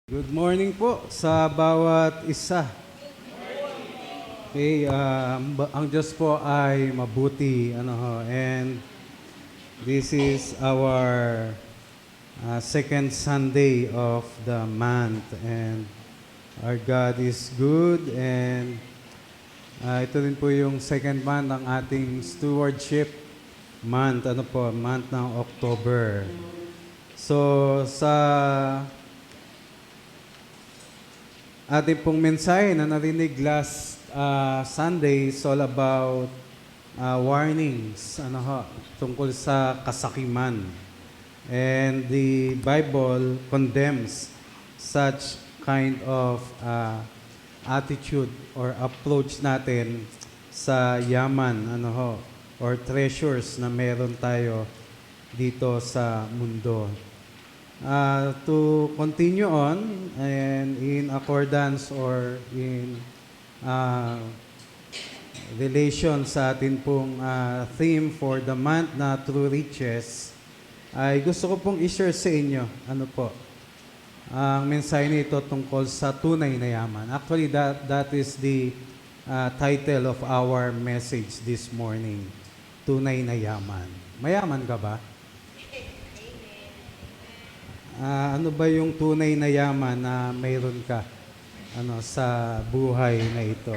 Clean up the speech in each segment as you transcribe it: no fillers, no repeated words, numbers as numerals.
Good morning po sa bawat isa. Okay, ang Diyos po ay mabuti, and this is our second Sunday of the month, and our God is good, and ito rin po yung second month ng ating stewardship month, month ng October. So, sa ating pong mensahe na narinig last Sunday is all about warnings tungkol sa kasakiman. And the Bible condemns such kind of attitude or approach natin sa yaman or treasures na meron tayo dito sa mundo. To continue on and in accordance or in relation sa atin pong theme for the month na True Riches, ay gusto ko pong i-share sa inyo ang mensahe nito tungkol sa tunay na yaman. Actually, that is the title of our message this morning, Tunay na Yaman. Mayaman ka ba? Ano ba yung tunay na yaman na mayroon ka sa buhay na ito?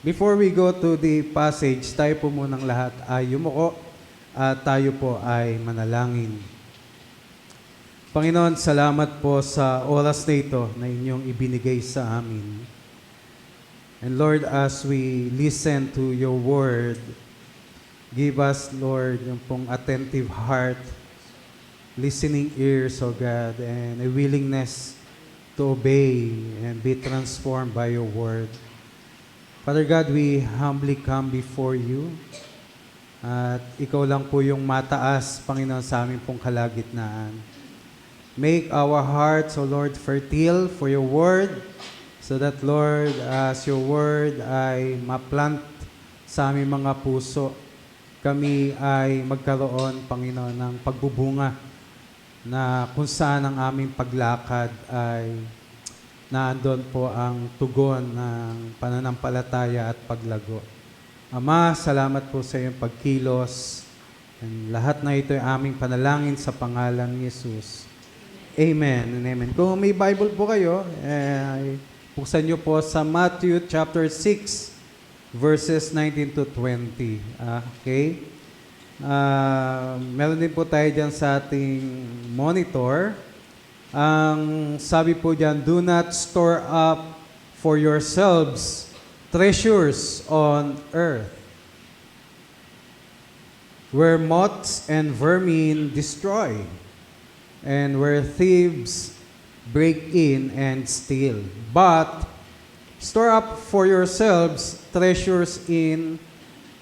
Before we go to the passage, tayo po munang lahat ay yumuko at tayo po ay manalangin. Panginoon, salamat po sa oras na ito na inyong ibinigay sa amin. And Lord, as we listen to your word, give us, Lord, yung pong attentive heart, listening ears, O God, and a willingness to obey and be transformed by your word. Father God, we humbly come before you. At ikaw lang po yung mataas, Panginoon, sa aming pong kalagitnaan. Make our hearts, O Lord, fertile for your word, so that, Lord, as your word ay maplant sa aming mga puso, kami ay magkaroon, Panginoon, ng pagbubunga na kung saan ang aming paglakad ay naandun po ang tugon ng pananampalataya at paglago. Ama, salamat po sa iyong pagkilos. And lahat na ito ay aming panalangin sa pangalan ni Jesus. Amen and amen. Kung may Bible po kayo, buksan niyo po sa Matthew chapter 6, verses 19 to 20. Okay? Meron din po tayo dyan sa ating monitor. Ang sabi po dyan, do not store up for yourselves treasures on earth, where moths and vermin destroy, and where thieves break in and steal. But store up for yourselves treasures in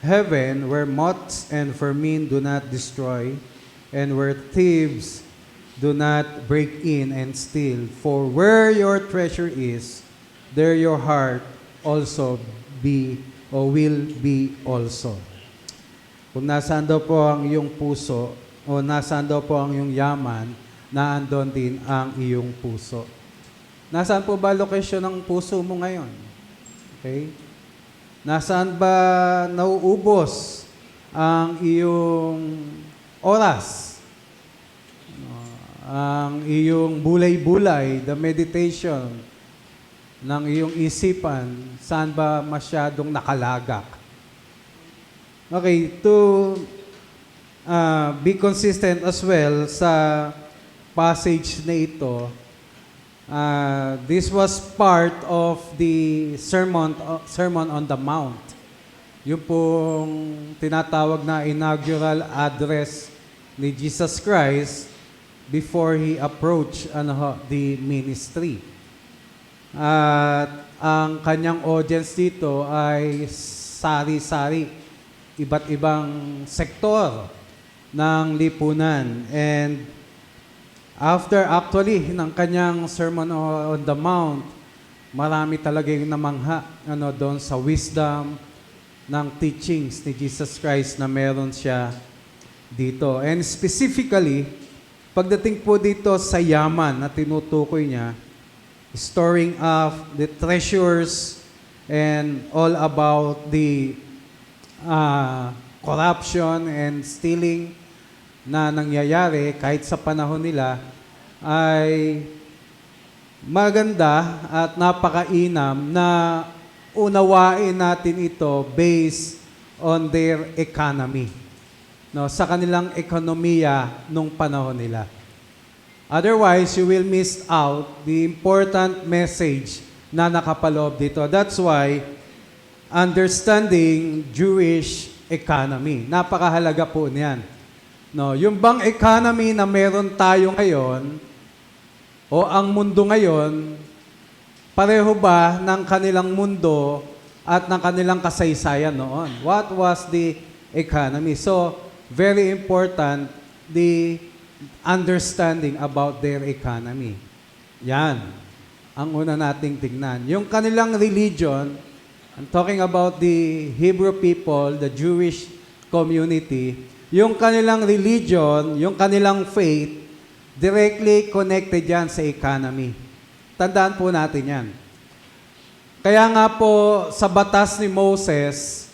heaven, where moths and vermin do not destroy, and where thieves do not break in and steal. For where your treasure is, there your heart also be or will be also. Kung nasaan daw po ang iyong puso, o nasaan daw po ang iyong yaman, naandon din ang iyong puso. Nasaan po ba location ng puso mo ngayon? Okay? Nasaan ba nauubos ang iyong oras? Ang iyong bulay-bulay, the meditation ng iyong isipan, saan ba masyadong nakalagak? Okay, to be consistent as well sa passage na ito, this was part of the Sermon on the Mount. Yung pong tinatawag na inaugural address ni Jesus Christ before He approached the ministry. At ang kanyang audience dito ay sari-sari, iba't ibang sektor ng lipunan. And after actually ng kanyang Sermon on the Mount, marami talaga yung namangha doon sa wisdom ng teachings ni Jesus Christ na meron siya dito. And specifically, pagdating po dito sa yaman na tinutukoy niya, storing up the treasures and all about the corruption and stealing na nangyayari kahit sa panahon nila, ay maganda at napakainam na unawain natin ito based on their economy. No, sa kanilang ekonomiya nung panahon nila. Otherwise, you will miss out the important message na nakapaloob dito. That's why understanding Jewish economy. Napakahalaga po niyan. No, yung bang economy na meron tayo ngayon o ang mundo ngayon, pareho ba ng kanilang mundo at ng kanilang kasaysayan noon? What was the economy? So, very important the understanding about their economy. Yan ang una nating tingnan. Yung kanilang religion, I'm talking about the Hebrew people, the Jewish community, yung kanilang religion, yung kanilang faith, directly connected yan sa economy. Tandaan po natin yan. Kaya nga po sa batas ni Moses,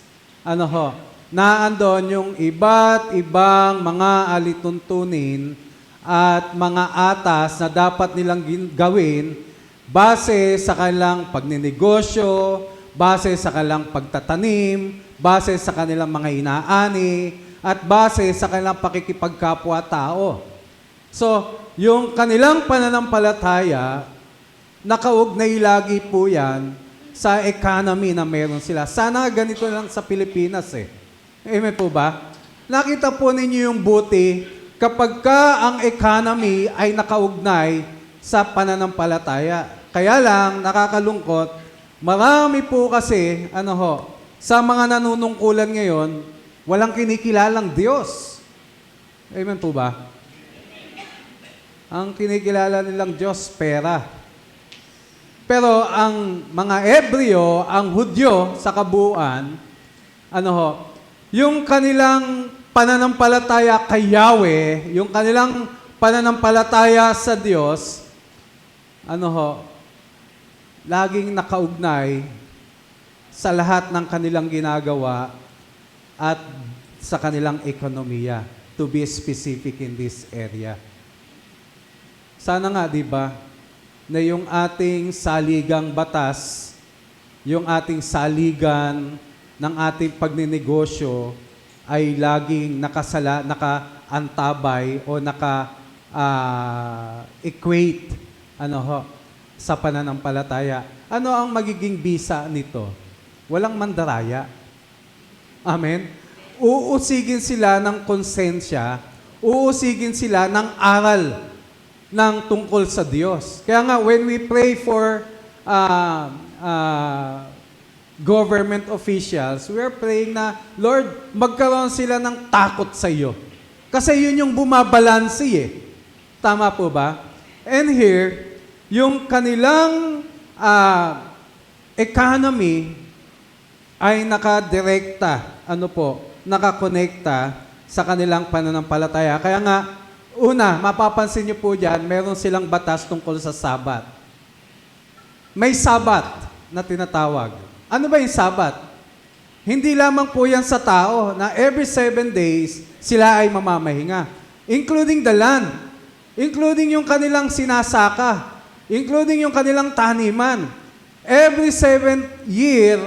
naandon yung iba't ibang mga alituntunin at mga atas na dapat nilang gawin base sa kanilang pagninegosyo, base sa kanilang pagtatanim, base sa kanilang mga inaani, at base sa kanilang pakikipagkapwa-tao. So, yung kanilang pananampalataya, nakaugnay lagi po yan sa economy na meron sila. Sana ganito lang sa Pilipinas eh. Amen po ba? Nakita po ninyo yung buti kapag ka ang economy ay nakaugnay sa pananampalataya. Kaya lang, nakakalungkot, marami po kasi, sa mga nanunungkulan ngayon, walang kinikilalang Diyos. Amen po ba? Ang kinikilala nilang Diyos, pera. Pero ang mga Hebreo, ang Hudyo sa kabuuan, yung kanilang pananampalataya kay Yahweh, yung kanilang pananampalataya sa Diyos, laging nakaugnay sa lahat ng kanilang ginagawa at sa kanilang ekonomiya, to be specific in this area. Sana nga, di ba, na yung ating saligang batas, yung ating saligan ng ating pagninegosyo ay laging nakaantabay o naka-equate sa pananampalataya. Ano ang magiging bisa nito? Walang mandaraya. Amen? Uusigin sila ng konsensya, uusigin sila ng aral ng tungkol sa Diyos. Kaya nga, when we pray for government officials, we are praying na, Lord, magkaroon sila ng takot sa iyo. Kasi yun yung bumabalansi eh. Tama po ba? And here, yung kanilang economy ay nakadirekta, nakakonekta sa kanilang pananampalataya. Kaya nga, una, mapapansin niyo po dyan, meron silang batas tungkol sa Sabat. May Sabat na tinatawag. Ano ba yung Sabat? Hindi lamang po yan sa tao na every 7 days sila ay mamamahinga. Including the land. Including yung kanilang sinasaka. Including yung kanilang taniman. Every 7th year,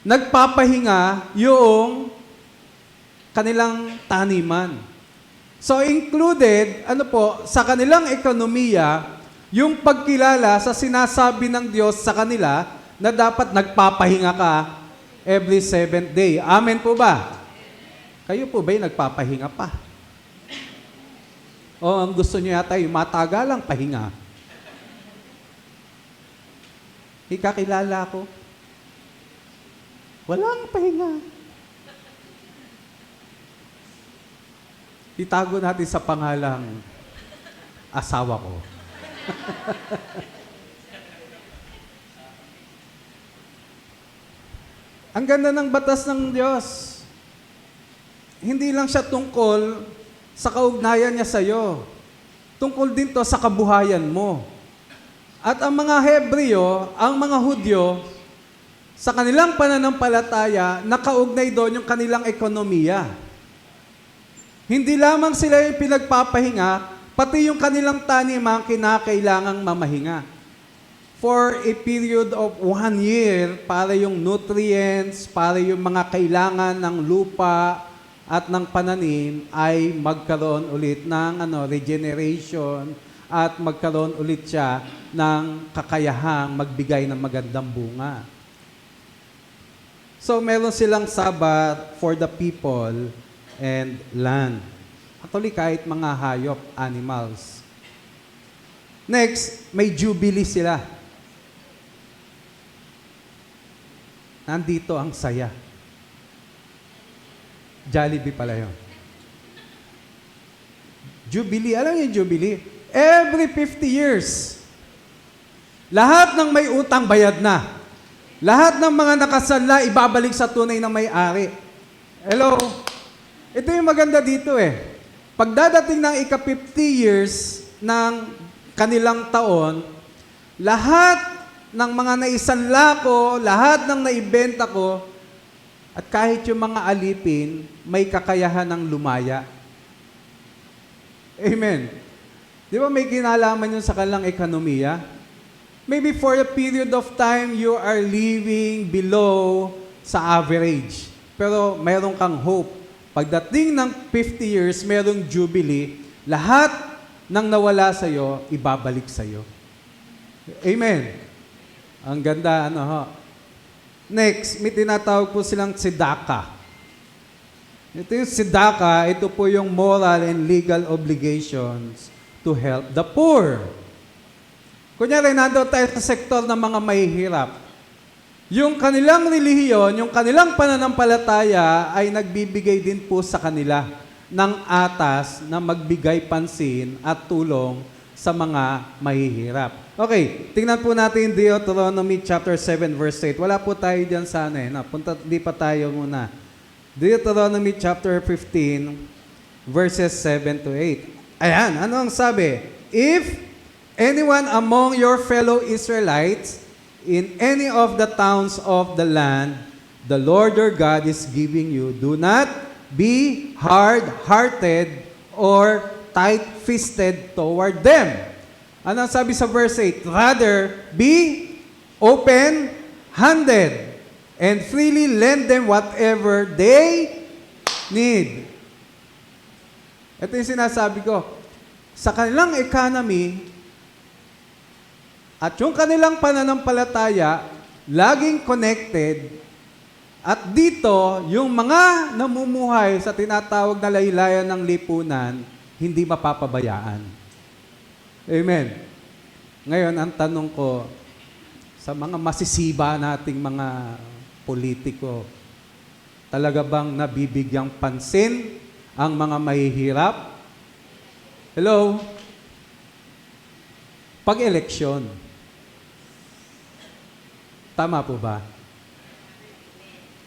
nagpapahinga yung kanilang taniman. So included, sa kanilang ekonomiya, yung pagkilala sa sinasabi ng Diyos sa kanila na dapat nagpapahinga ka every 7th day. Amen po ba? Kayo po ba'y nagpapahinga pa? O ang gusto niyo yata yung matagalang pahinga? Ikakilala ko. Walang pahinga. Itago natin sa pangalang asawa ko. Ang ganda ng batas ng Diyos. Hindi lang siya tungkol sa kaugnayan niya sa iyo. Tungkol din to sa kabuhayan mo. At ang mga Hebreo, ang mga Hudyo, sa kanilang pananampalataya, nakaugnay doon yung kanilang ekonomiya. Hindi lamang sila yung pinagpapahinga, pati yung kanilang taniman kinakailangang mamahinga. For a period of 1 year, para yung nutrients, para yung mga kailangan ng lupa at ng pananim ay magkaroon ulit ng regeneration at magkaroon ulit siya ng kakayahang magbigay ng magandang bunga. So, meron silang Sabbath for the people and land. Actually, kahit mga hayop, animals. Next, may Jubilee sila. Nandito ang saya. Jollibee pala yun. Jubilee, alam niyo yung Jubilee? Every 50 years, lahat ng may utang bayad na. Lahat ng mga nakasala, ibabalik sa tunay na may-ari. Hello? Ito yung maganda dito eh. Pagdadating ng ika-50 years ng kanilang taon, lahat ng mga naisanla ko, lahat ng naibenta ko, at kahit yung mga alipin, may kakayahan ng lumaya. Amen. Di ba may kinalaman yun sa kanilang ekonomiya? Maybe for a period of time, you are living below sa average. Pero mayroon kang hope. Pagdating ng 50 years, mayroong jubilee, lahat ng nawala sa'yo, ibabalik sa'yo. Amen. Ang ganda, Next, may tinatawag po silang tzedakah. Ito yung tzedakah, ito po yung moral and legal obligations to help the poor. Kunyari, nandoon tayo sa sektor ng mga mahihirap. Yung kanilang relihiyon, yung kanilang pananampalataya ay nagbibigay din po sa kanila ng atas na magbigay pansin at tulong sa mga mahihirap. Okay, tingnan po natin Deuteronomy chapter 7 verse 8. Wala po tayo dyan sana di pa tayo muna. Deuteronomy chapter 15 verses 7 to 8. Ayan, ano ang sabi? If anyone among your fellow Israelites in any of the towns of the land the Lord your God is giving you, do not be hard-hearted or tight-fisted toward them. Ano ang sabi sa verse 8? Rather, be open-handed and freely lend them whatever they need. Ito yung sinasabi ko. Sa kanilang economy at yung kanilang pananampalataya, laging connected. At dito, yung mga namumuhay sa tinatawag na laylayan ng lipunan, hindi mapapabayaan. Amen. Ngayon, ang tanong ko, sa mga masisiba nating mga politiko, talaga bang nabibigyang pansin ang mga mahihirap? Hello? Pag-eleksyon. Tama po ba?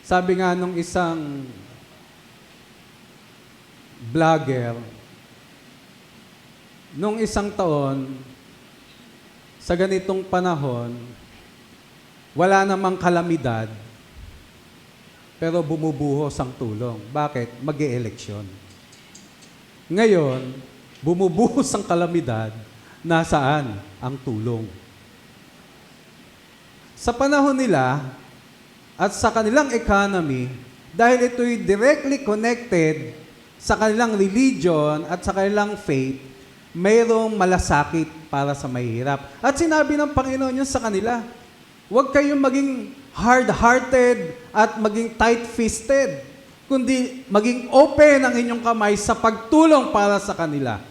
Sabi nga nung isang vlogger, nung isang taon, sa ganitong panahon, wala namang kalamidad, pero bumubuhos ang tulong. Bakit? Mag-e-eleksyon. Ngayon, bumubuhos ang kalamidad, nasaan ang tulong? Sa panahon nila, at sa kanilang economy, dahil ito'y directly connected sa kanilang religion at sa kanilang faith, mayroong malasakit para sa mahihirap. At sinabi ng Panginoon yun sa kanila, huwag kayong maging hard-hearted at maging tight-fisted, kundi maging open ang inyong kamay sa pagtulong para sa kanila.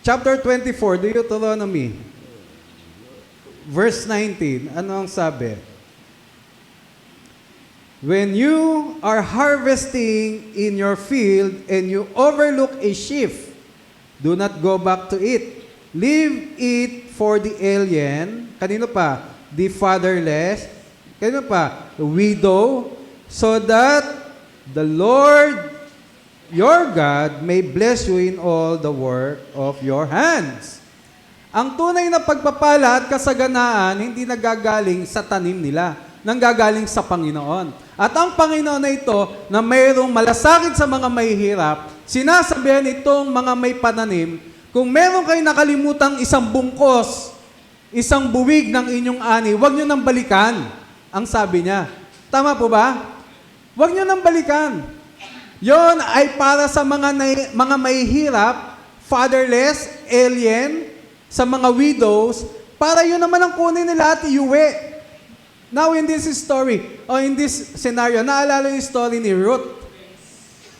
Chapter 24, Deuteronomy, verse 19, ano ang sabi? When you are harvesting in your field and you overlook a sheaf, do not go back to it. Leave it for the alien. Kanino pa? The fatherless. Kanino pa? The widow. So that the Lord, your God, may bless you in all the work of your hands. Ang tunay na pagpapala at kasaganaan hindi nagagaling sa tanim nila, nanggagaling sa Panginoon. At ang Panginoon na ito na mayroong malasakit sa mga mahihirap, sinasabihan itong mga may pananim, kung meron kayo nakalimutang isang bungkos, isang buwig ng inyong ani, huwag nyo nang balikan, ang sabi niya. Tama po ba? Huwag nyo nang balikan. Yon ay para sa mga mahihirap, fatherless, alien, sa mga widows, para yun naman ang kunin nila at iuwi. Now in this story, or in this scenario, naalala yung story ni Ruth.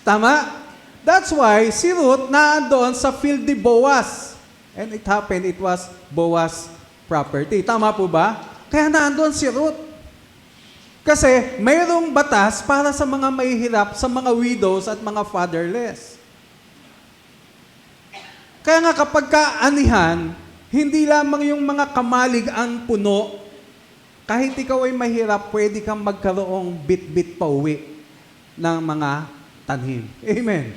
Tama? That's why si Ruth naandoon sa field ni Boaz. And it happened, it was Boaz' property. Tama po ba? Kaya naandoon si Ruth. Kasi mayroong batas para sa mga mahihirap, sa mga widows at mga fatherless. Kaya nga kapag kaanihan, hindi lamang yung mga kamalig ang puno. Kahit ikaw ay mahirap, pwede kang magkaroong bit-bit pa uwi ng mga tanim. Amen.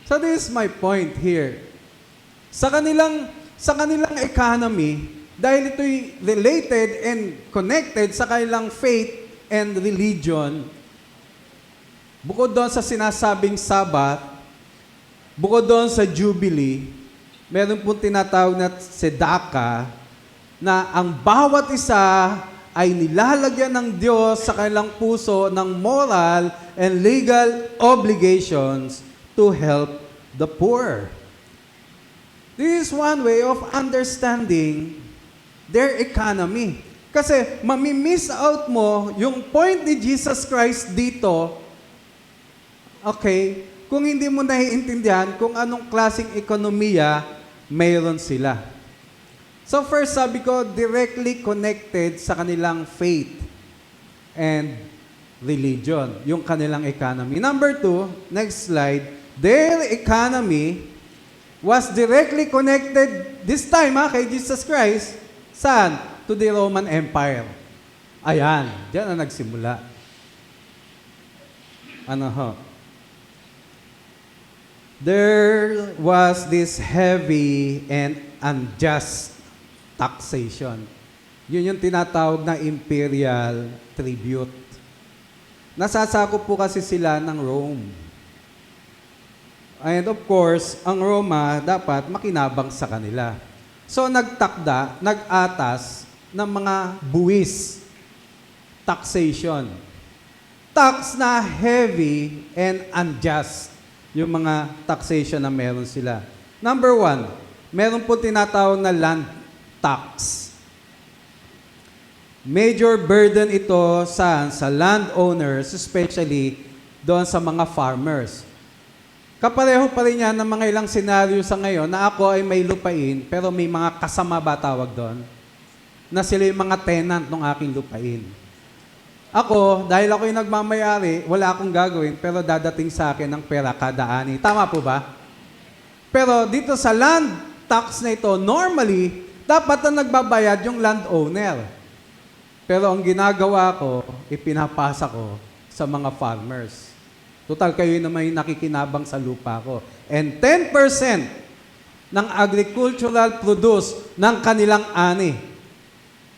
So this is my point here. Sa kanilang economy, dahil ito'y related and connected sa kanilang faith and religion, bukod doon sa sinasabing Sabbath, bukod doon sa Jubilee, meron pong tinatawag na Tzedakah, na ang bawat isa ay nilalagyan ng Diyos sa kanilang puso ng moral and legal obligations to help the poor. This is one way of understanding their economy. Kasi mamimiss out mo yung point ni Jesus Christ dito, okay, kung hindi mo naiintindihan kung anong klaseng ekonomiya mayroon sila. So first, sabi ko, directly connected sa kanilang faith and religion, yung kanilang economy. Number 2, next slide, their economy was directly connected this time kay Jesus Christ. Saan? To the Roman Empire. Ayan, diyan na nagsimula. Ano ho? There was this heavy and unjust taxation. Yun yung tinatawag na imperial tribute. Nasasakop po kasi sila ng Rome. And of course, ang Roma dapat makinabang sa kanila. So nag-atas ng mga buwis, taxation. Tax na heavy and unjust. Yung mga taxation na meron sila. Number 1, meron po tinatawag na land tax. Major burden ito sa landowners, especially doon sa mga farmers. Kapareho pa rin yan ng mga ilang senaryo sa ngayon na ako ay may lupain, pero may mga kasama ba tawag doon? Na sila yung mga tenant ng aking lupain. Ako, dahil ako yung nagmamayari, wala akong gagawin, pero dadating sa akin ng pera kada ani. Tama po ba? Pero dito sa land tax na ito, normally, dapat na nagbabayad yung landowner. Pero ang ginagawa ko, ipinapasa ko sa mga farmers. Total, kayo naman yung nakikinabang sa lupa ko. And 10% ng agricultural produce ng kanilang ani,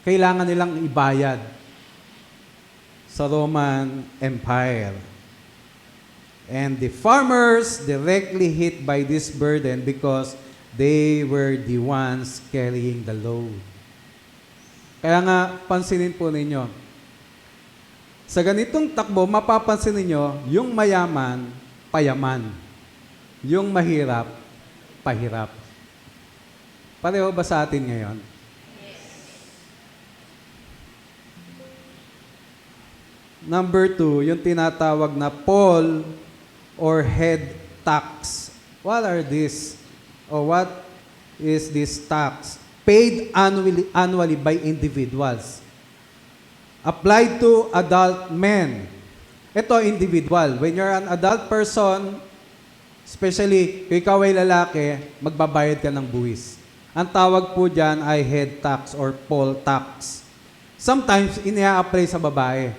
kailangan nilang ibayad sa Roman Empire. And the farmers directly hit by this burden because they were the ones carrying the load. Kaya nga, pansinin po ninyo, sa ganitong takbo, mapapansin ninyo, yung mayaman, payaman. Yung mahirap, pahirap. Pareho ba sa atin ngayon? Number 2, yung tinatawag na poll or head tax. What are these? Or what is this tax? Paid annually by individuals. Applied to adult men. Ito, individual. When you're an adult person, especially kung ikaw ay lalaki, magbabayad ka ng buwis. Ang tawag po dyan ay head tax or poll tax. Sometimes, inia-apply sa babae.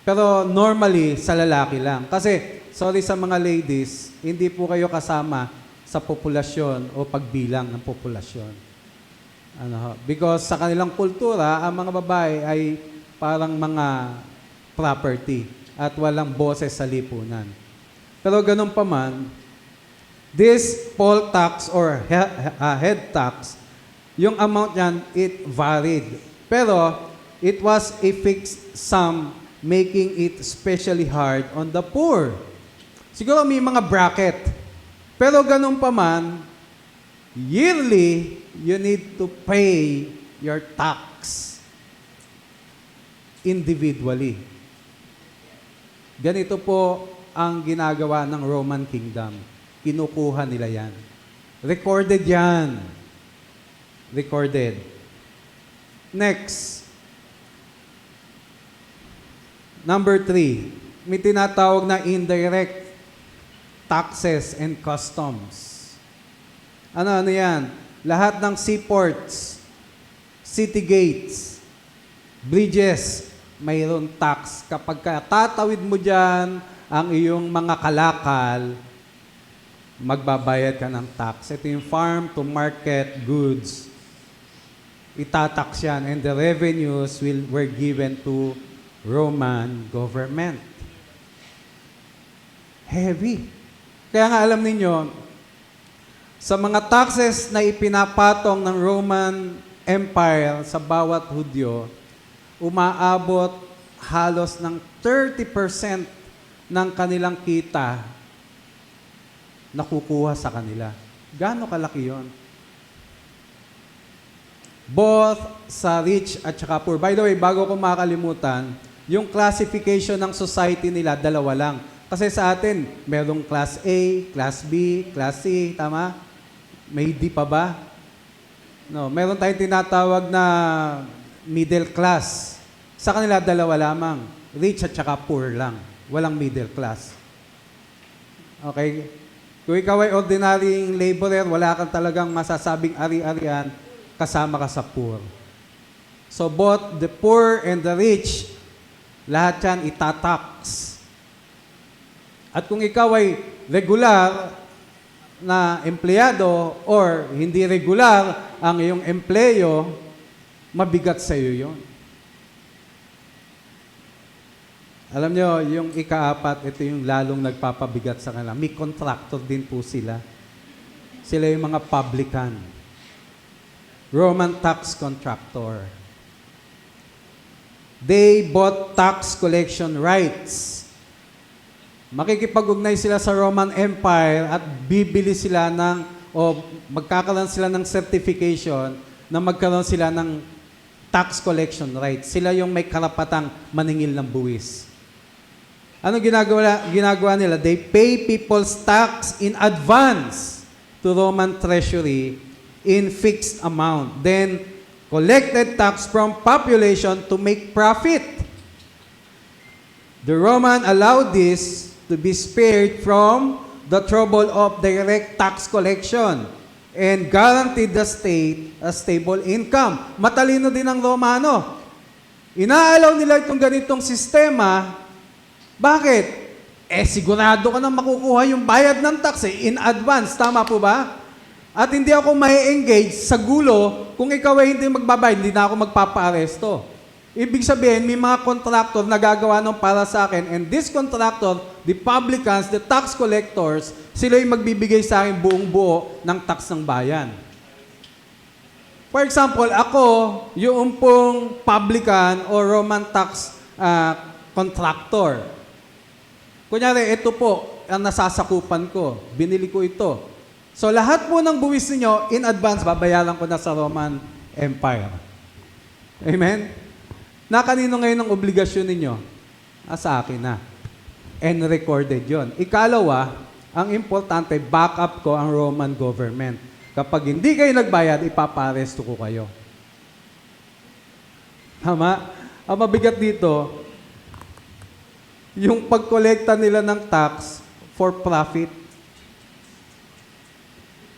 Pero normally, sa lalaki lang. Kasi, sorry sa mga ladies, hindi po kayo kasama sa populasyon o pagbilang ng populasyon. Ano ho? Because sa kanilang kultura, ang mga babae ay parang mga property at walang boses sa lipunan. Pero ganun pa man, this poll tax or head tax, yung amount niyan, it varied. Pero it was a fixed sum, making it especially hard on the poor. Siguro may mga bracket. Pero ganun pa man, yearly, you need to pay your tax individually. Ganito po ang ginagawa ng Roman Kingdom. Kinukuha nila yan. Recorded yan. Recorded. Next. Number 3. May tinatawag na indirect taxes and customs. Ano yan? Lahat ng seaports, city gates, bridges, mayroon tax. Kapag tatawid mo dyan ang iyong mga kalakal, magbabayad ka ng tax. Ito yung farm to market goods. Itatax yan and the revenues were given to Roman government. Heavy. Kaya nga alam ninyo, sa mga taxes na ipinapatong ng Roman Empire sa bawat Hudyo, umaabot halos ng 30% ng kanilang kita nakukuha sa kanila. Gaano kalaki yon? Both sa rich at saka poor. By the way, bago ko makalimutan, yung classification ng society nila, dalawa lang. Kasi sa atin, merong class A, class B, class C, tama? May D pa ba? No, meron tayong tinatawag na middle class. Sa kanila, dalawa lamang. Rich at saka poor lang. Walang middle class. Okay? Kung ikaw ay ordinary laborer, wala kang talagang masasabing ari-arian, kasama ka sa poor. So both the poor and the rich, lahat yan itatax. At kung ikaw ay regular na empleyado or hindi regular ang iyong empleyo, mabigat sa iyo yun. Alam nyo, yung ika-4, ito yung lalong nagpapabigat sa kanila. May contractor din po sila. Sila yung mga publican. Roman tax contractor. They bought tax collection rights. Makikipag-ugnay sila sa Roman Empire at bibili sila ng, o magkakaroon sila ng certification na magkaroon sila ng tax collection rights. Sila yung may karapatang maningil ng buwis. Ano ginagawa nila? They pay people's tax in advance to Roman treasury in fixed amount. Then, collected tax from population to make profit. The Roman allowed this to be spared from the trouble of direct tax collection and guaranteed the state a stable income. Matalino din ang Romano. Inaalaw nila itong ganitong sistema. Bakit? Sigurado ka na makukuha yung bayad ng tax in advance. Tama po ba? At hindi ako mai-engage sa gulo kung ikaw ay hindi magbabayad, hindi na ako magpapa-aresto. Ibig sabihin, may mga contractor na gagawa nung para sa akin, and this contractor, the publicans, the tax collectors, sila yung magbibigay sa akin buong buo ng tax ng bayan. For example, ako, yung pong publican o Roman tax contractor. Kunyari, ito po, ang nasasakupan ko. Binili ko ito. So, lahat po ng buwis ninyo, in advance, babayaran ko na sa Roman Empire. Amen? Na kanino ngayon ang obligasyon ninyo? Sa akin na. And recorded yon. Ikalawa, ang importante, backup ko ang Roman government. Kapag hindi kayo nagbayad, ipaparesto ko kayo. Tama? Ang mabigat dito, yung pagkolekta nila ng tax for profit.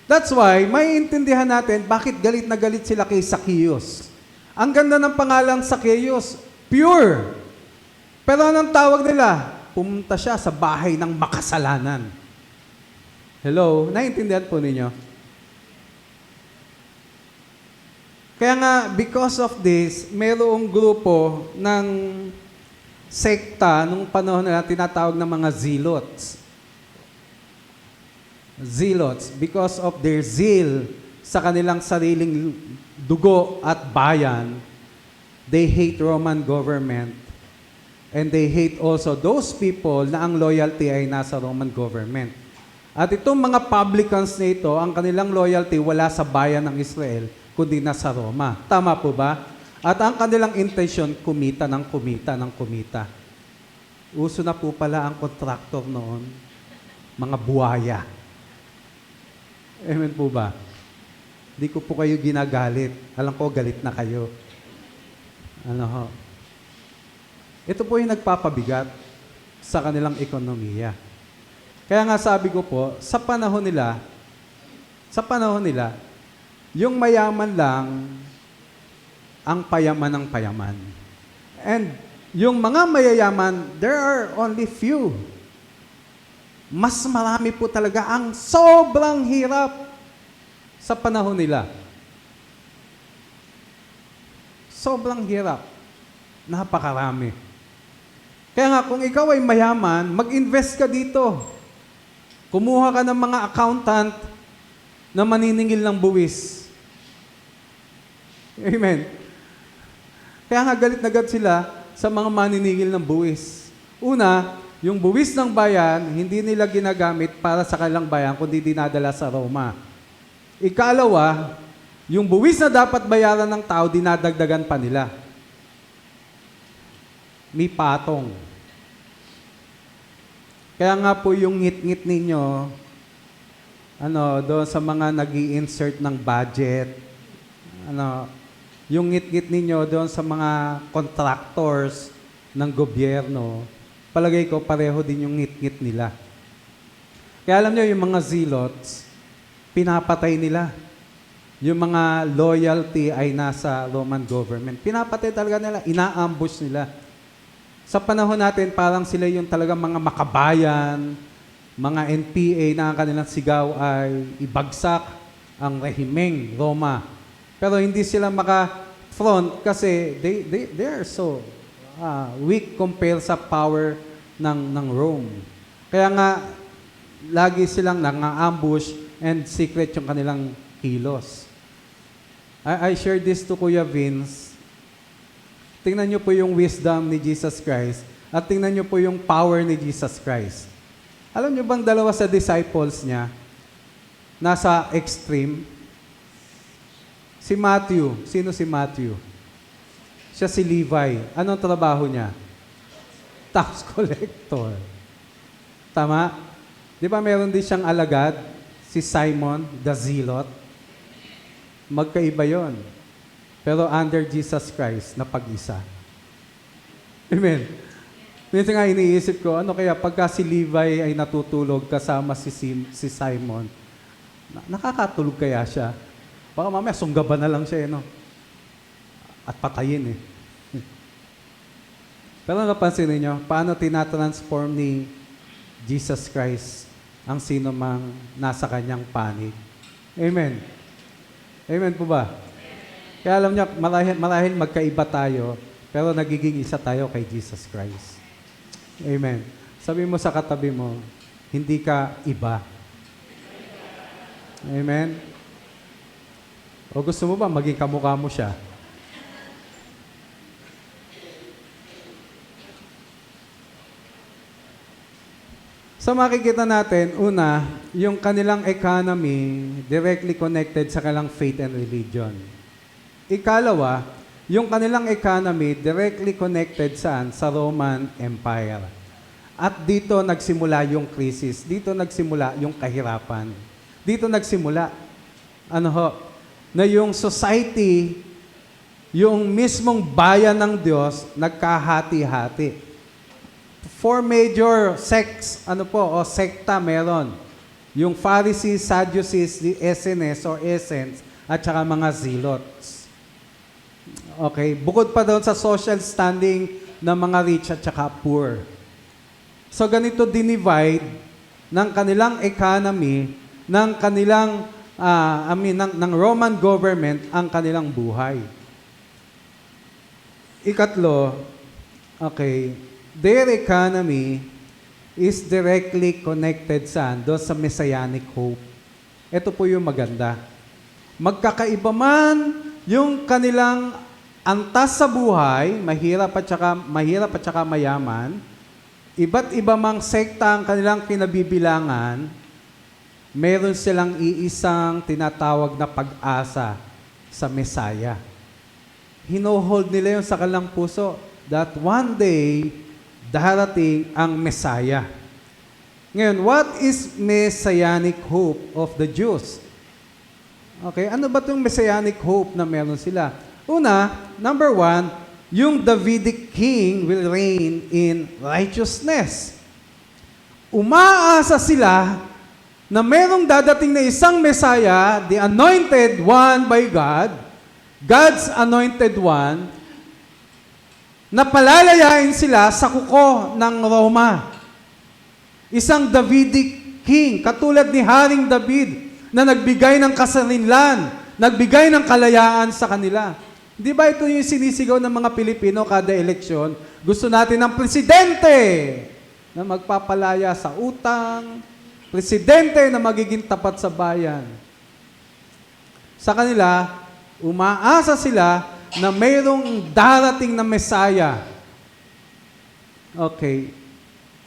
That's why, maiintindihan natin bakit galit na galit sila kay Zacchaeus. Ang ganda ng pangalan Zacchaeus, pure. Pero anong tawag nila? Pumunta siya sa bahay ng makasalanan. Hello? Naiintindihan po ninyo? Kaya nga, because of this, mayroong grupo ng sekta nung panahon nila tinatawag na mga zealots. Zealots, because of their zeal sa kanilang sariling dugo at bayan, they hate Roman government and they hate also those people na ang loyalty ay nasa Roman government. At itong mga publicans na ito, ang kanilang loyalty wala sa bayan ng Israel, kundi nasa Roma. Tama po ba? At ang kanilang intention, kumita ng kumita ng kumita. Uso na po pala ang kontraktor noon, mga buhaya. Amen po ba? Hindi ko po kayo ginagalit. Alam ko, galit na kayo. Ano ho? Ito po yung nagpapabigat sa kanilang ekonomiya. Kaya nga sabi ko po, sa panahon nila, yung mayaman lang ang payaman ng payaman. And yung mga mayayaman, there are only few. Mas marami po talaga ang sobrang hirap sa panahon nila. Sobrang hirap. Napakarami. Kaya nga, kung ikaw ay mayaman, mag-invest ka dito. Kumuha ka ng mga accountant na maniningil ng buwis. Amen. Kaya nga galit na galit sila sa mga maniningil ng buwis. Una, yung buwis ng bayan, hindi nila ginagamit para sa kanilang bayan, kundi dinadala sa Roma. Ikalawa, yung buwis na dapat bayaran ng tao, dinadagdagan pa nila. May patong. Kaya nga po yung ngit-ngit ninyo, doon sa mga nag-i-insert ng budget, yung ngit-ngit ninyo doon sa mga contractors ng gobyerno, palagay ko pareho din yung ngit-ngit nila. Kaya alam nyo, yung mga zealots, pinapatay nila. Yung mga loyalty ay nasa Roman government. Pinapatay talaga nila, ina-ambush nila. Sa panahon natin, parang sila yung talagang mga makabayan, mga NPA na ang kanilang sigaw ay ibagsak ang rehimeng Roma. Pero hindi sila maka-front kasi they are so weak compared sa power ng Rome. Kaya nga, lagi silang nang-ambush and secret yung kanilang kilos. I shared this to Kuya Vince. Tingnan niyo po yung wisdom ni Jesus Christ at tingnan niyo po yung power ni Jesus Christ. Alam niyo bang dalawa sa disciples niya nasa extreme? Si Matthew. Sino si Matthew? Siya si Levi. Anong trabaho niya? Tax collector. Tama? Di ba meron din siyang alagad? Si Simon, the Zealot. Magkaiba yon. Pero under Jesus Christ, na pag-isa. Amen. Minsan nga iniisip ko, ano kaya pagka si Levi ay natutulog kasama si Simon, nakakatulog kaya siya? Baka mamaya sunggaban na lang siya, at patayin Pero napansin niyo, paano tinatransform ni Jesus Christ ang sino mang nasa kanyang panig? Amen. Amen po ba? Kaya alam niyo, marahil magkaiba tayo, pero nagiging isa tayo kay Jesus Christ. Amen. Sabi mo sa katabi mo, hindi ka iba. Amen. O gusto mo ba maging kamukha mo siya? Sa makikita natin, una, yung kanilang economy directly connected sa kanilang faith and religion. Ikalawa, yung kanilang economy directly connected saan? Sa Roman Empire. At dito nagsimula yung crisis. Dito nagsimula yung kahirapan. Dito nagsimula, na yung society, yung mismong bayan ng Diyos, nagkahati-hati. 4 major sects, sekta meron. Yung Pharisees, Sadducees, the SNS or Essence, at saka mga Zealots. Okay, bukod pa doon sa social standing ng mga rich at saka poor. So ganito dinivide ng kanilang economy, ng kanilang ng Roman government ang kanilang buhay. Ikatlo, okay, their economy is directly connected doon sa Messianic hope. Ito po yung maganda. Magkakaiba man yung kanilang antas sa buhay, mahirap at saka mayaman, iba't iba mang sekta ang kanilang kinabibilangan, meron silang iisang tinatawag na pag-asa sa Messiah. Hinohold nila yun sa kanilang puso that one day, darating ang Messiah. Ngayon, what is Messianic hope of the Jews? Okay, ano ba itong Messianic hope na meron sila? Una, number one, yung Davidic king will reign in righteousness. Umaasa sila na merong dadating na isang Messiah, the anointed one by God, God's anointed one, na palalayain sila sa kuko ng Roma. Isang Davidic king, katulad ni Haring David, na nagbigay ng kasarinlan, nagbigay ng kalayaan sa kanila. Di ba ito yung sinisigaw ng mga Pilipino kada eleksyon? Gusto natin ng presidente na magpapalaya sa utang, presidente na magiging tapat sa bayan. Sa kanila, umaasa sila na mayroong darating na Messiah. Okay.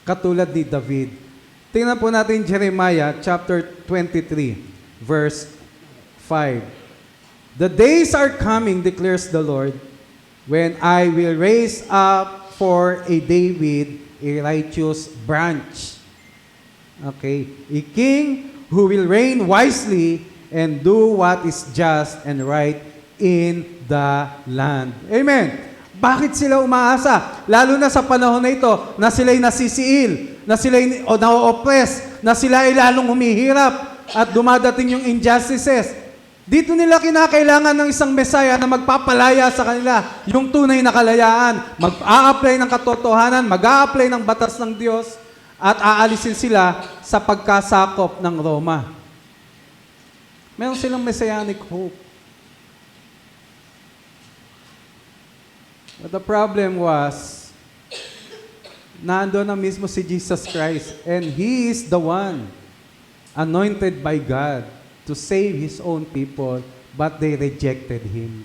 Katulad ni David. Tingnan po natin Jeremiah chapter 23, verse 5. The days are coming, declares the Lord, when I will raise up for a David a righteous branch. Okay. A king who will reign wisely and do what is just and right in the land. Amen. Bakit sila umaasa? Lalo na sa panahon na ito, na sila'y nasisiil, na sila'y na-oppress, na sila ay lalong humihirap at dumadating yung injustices. Dito nila kinakailangan ng isang Messiah na magpapalaya sa kanila, yung tunay na kalayaan, mag-a-apply ng katotohanan, mag-a-apply ng batas ng Diyos, at aalisin sila sa pagkasakop ng Roma. Meron silang Messianic hope. But the problem was, nandoon na mismo si Jesus Christ, and He is the one anointed by God to save His own people, but they rejected Him.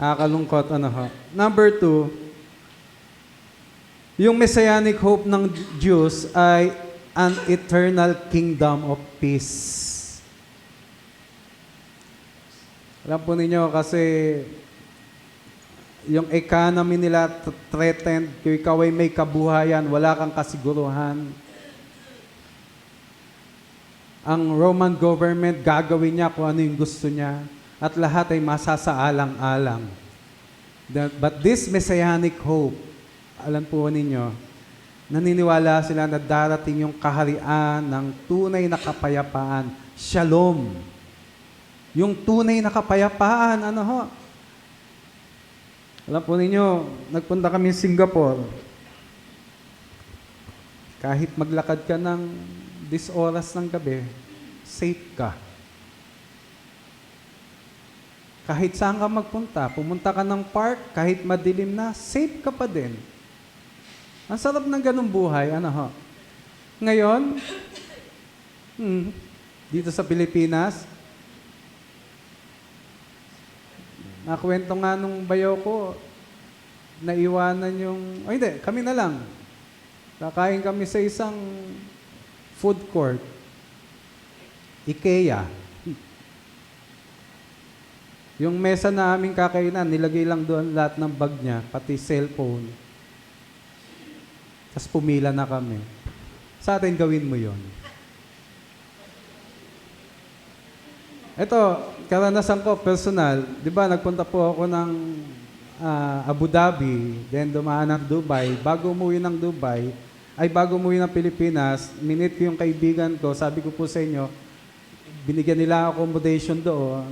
Kalungkot, Number 2, yung Messianic hope ng Jews ay an eternal kingdom of peace. Alam po ninyo kasi yung economy nila threatened, kung ikaw ay may kabuhayan, wala kang kasiguruhan. Ang Roman government, gagawin niya kung ano yung gusto niya at lahat ay masasaalang-alang. But this Messianic hope, alam po ninyo, naniniwala sila na darating yung kaharian ng tunay na kapayapaan, shalom. Yung tunay na kapayapaan, Alam po ninyo, nagpunta kami sa Singapore. Kahit maglakad ka ng 10 oras ng gabi, safe ka. Kahit saan ka magpunta, pumunta ka ng park, kahit madilim na, safe ka pa din. Ang sarap ng ganung buhay, Ngayon, dito sa Pilipinas, nakwento nga nung bayaw ko, naiwanan yung, hindi, kami na lang. Kakain kami sa isang food court. IKEA. Yung mesa na aming kakainan, nilagay lang doon lahat ng bag niya, pati cellphone. Tapos pumila na kami. Sa atin, gawin mo yon. Ito, karanasan ko, personal. Di ba, nagpunta po ako ng Abu Dhabi, then dumaan ng Dubai. Bago umuwi ng Pilipinas, minute ko yung kaibigan ko, sabi ko po sa inyo, binigyan nila accommodation doon.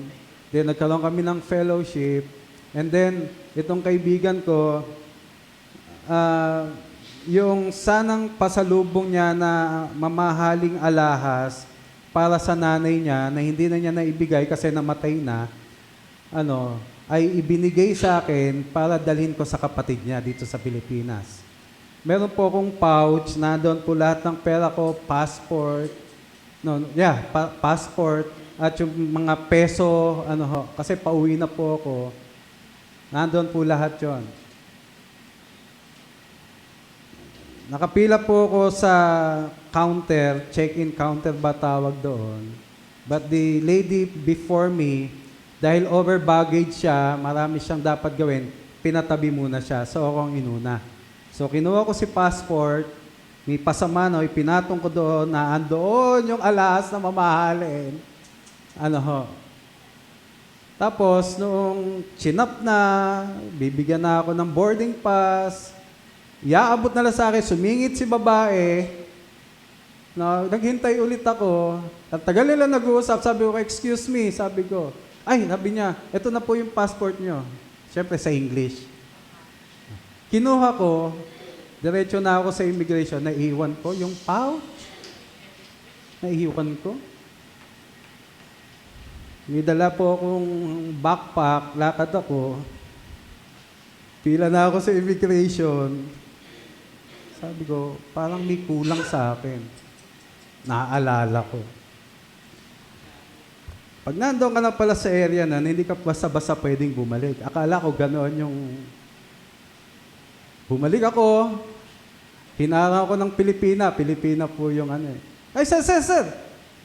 Then nagkaroon kami ng fellowship. And then, itong kaibigan ko, yung sanang pasalubong niya na mamahaling alahas, para sa nanay niya na hindi na niya naibigay kasi namatay na, ay ibinigay sa akin para dalhin ko sa kapatid niya dito sa Pilipinas. Meron po akong pouch, nandoon po lahat ng pera ko, passport, passport, at yung mga peso, kasi pauwi na po ako. Nandoon po lahat yon. Nakapila po ako sa counter, check-in counter ba tawag doon. But the lady before me, dahil over baggage siya, marami siyang dapat gawin, pinatabi muna siya. So ako ang inuna. So kinuha ko si passport, may pasamano, ipinatong ko doon na andoon yung alas na mamahalin. Tapos, noong chinap na, bibigyan na ako ng boarding pass, iaabot na lang sa akin, sumingit si babae, naghintay ulit ako, at tagal nila nag-uusap, sabi ko, excuse me, sabi niya, ito na po yung passport nyo. Siyempre sa English. Kinuha ko, diretso na ako sa immigration, naiiwan ko yung pouch. Naiiwan ko. May dala po akong backpack, lakad ako. Pila na ako sa immigration. Sabi ko, parang may kulang sa akin. Naaalala ko. Pag nandoon ka na pala sa area na, hindi ka basta-basta pwedeng bumalik. Akala ko ganoon yung... Bumalik ako, hinarang ako ng Pilipina. Pilipina po yung Ay, sir!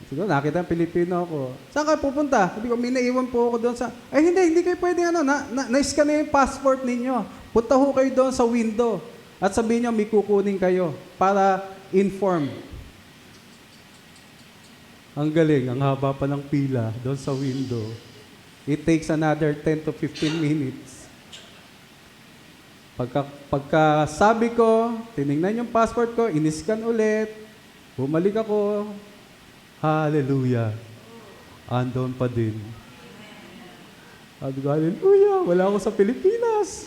Siguro, nakita ang Pilipino ako. Saan kayo pupunta? Sabi ko, may naiwan po ako doon sa... Ay, hindi kayo pwede na-scan na yung passport ninyo. Punta ho kayo doon sa window. At sabihin nyo, may kukunin kayo para inform. Ang galing, ang haba pa ng pila doon sa window. It takes another 10 to 15 minutes. Pagka sabi ko, tinignan yung passport ko, iniscan ulit, bumalik ako, hallelujah. Andon pa din. Sabi ko, hallelujah, wala ako sa Pilipinas.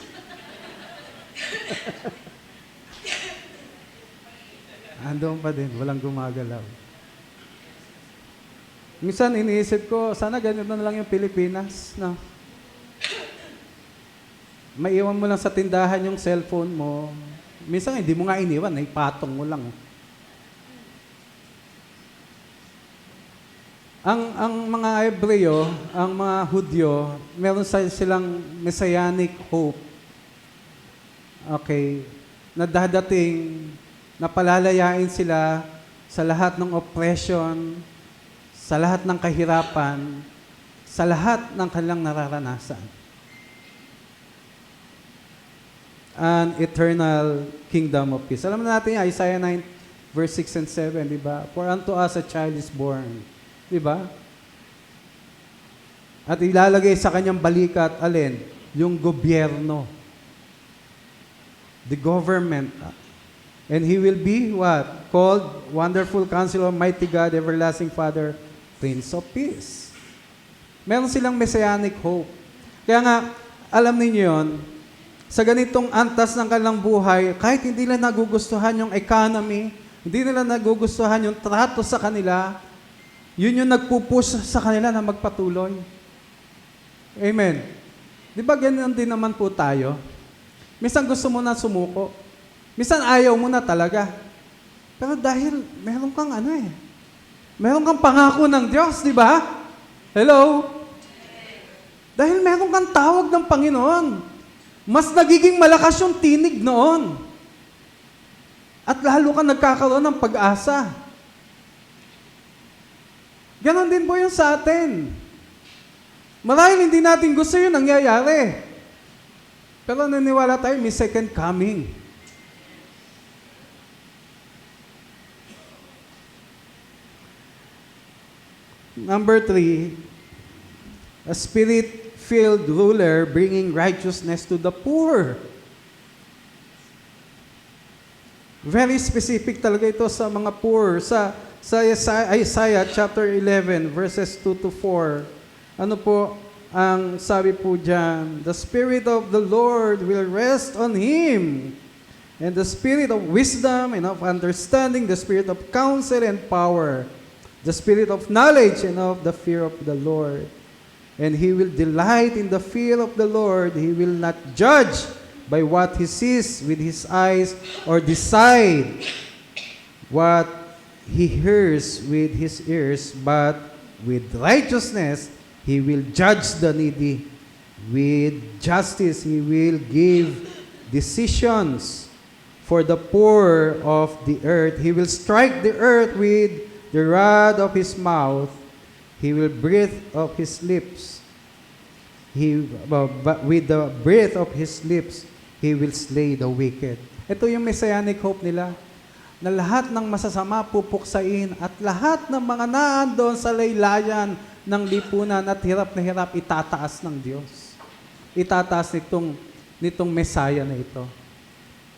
Andon pa din, walang gumagalaw. Minsan iniisip ko, sana ganito na lang yung Pilipinas. No? Maiwan mo lang sa tindahan yung cellphone mo. Minsan hindi mo nga iniwan, ipatong mo lang. Ang mga Hebreo, ang mga Hudyo, meron silang messianic hope. Okay, na dadating, na palalayain sila sa lahat ng oppression, sa lahat ng kahirapan, sa lahat ng kanilang nararanasan. An eternal kingdom of peace. Alam natin yan, Isaiah 9, verse 6 and 7, di ba? For unto us a child is born. Di ba? At ilalagay sa kanyang balikat, alin? Yung gobyerno. The government. And he will be what? Called Wonderful Counselor, Mighty God, Everlasting Father, Prince of Peace. Meron silang messianic hope. Kaya nga, alam ninyo yun, sa ganitong antas ng kanilang buhay, kahit hindi nila nagugustuhan yung economy, hindi nila nagugustuhan yung trato sa kanila, yun yung nagpupush sa kanila na magpatuloy. Amen. Di ba ganyan din naman po tayo? Minsan gusto mo na sumuko. Minsan ayaw mo na talaga. Pero dahil meron kang meron kang pangako ng Diyos, di ba? Hello? Dahil meron kang tawag ng Panginoon. Mas nagiging malakas yung tinig noon. At lalo ka nagkakaroon ng pag-asa. Ganon din po yung sa atin. Marahil hindi natin gusto yun nangyayari. Pero naniwala tayo, may second coming. Number 3, a spirit-filled ruler bringing righteousness to the poor. Very specific talaga ito sa mga poor. Sa Isaiah chapter 11, verses 2 to 4. Ano po ang sabi po dyan? The Spirit of the Lord will rest on him. And the Spirit of wisdom and of understanding, the Spirit of counsel and power, the spirit of knowledge and of the fear of the Lord. And he will delight in the fear of the Lord. He will not judge by what he sees with his eyes or decide what he hears with his ears, but with righteousness he will judge the needy. With justice he will give decisions for the poor of the earth. He will strike the earth with the rod of his mouth. He will breathe of his lips. But with the breath of his lips, he will slay the wicked. Ito yung messianic hope nila, na lahat ng masasama pupuksain at lahat ng mga naandoon sa laylayan ng lipunan at hirap na hirap itataas ng Diyos. Itataas nitong Messiah na ito.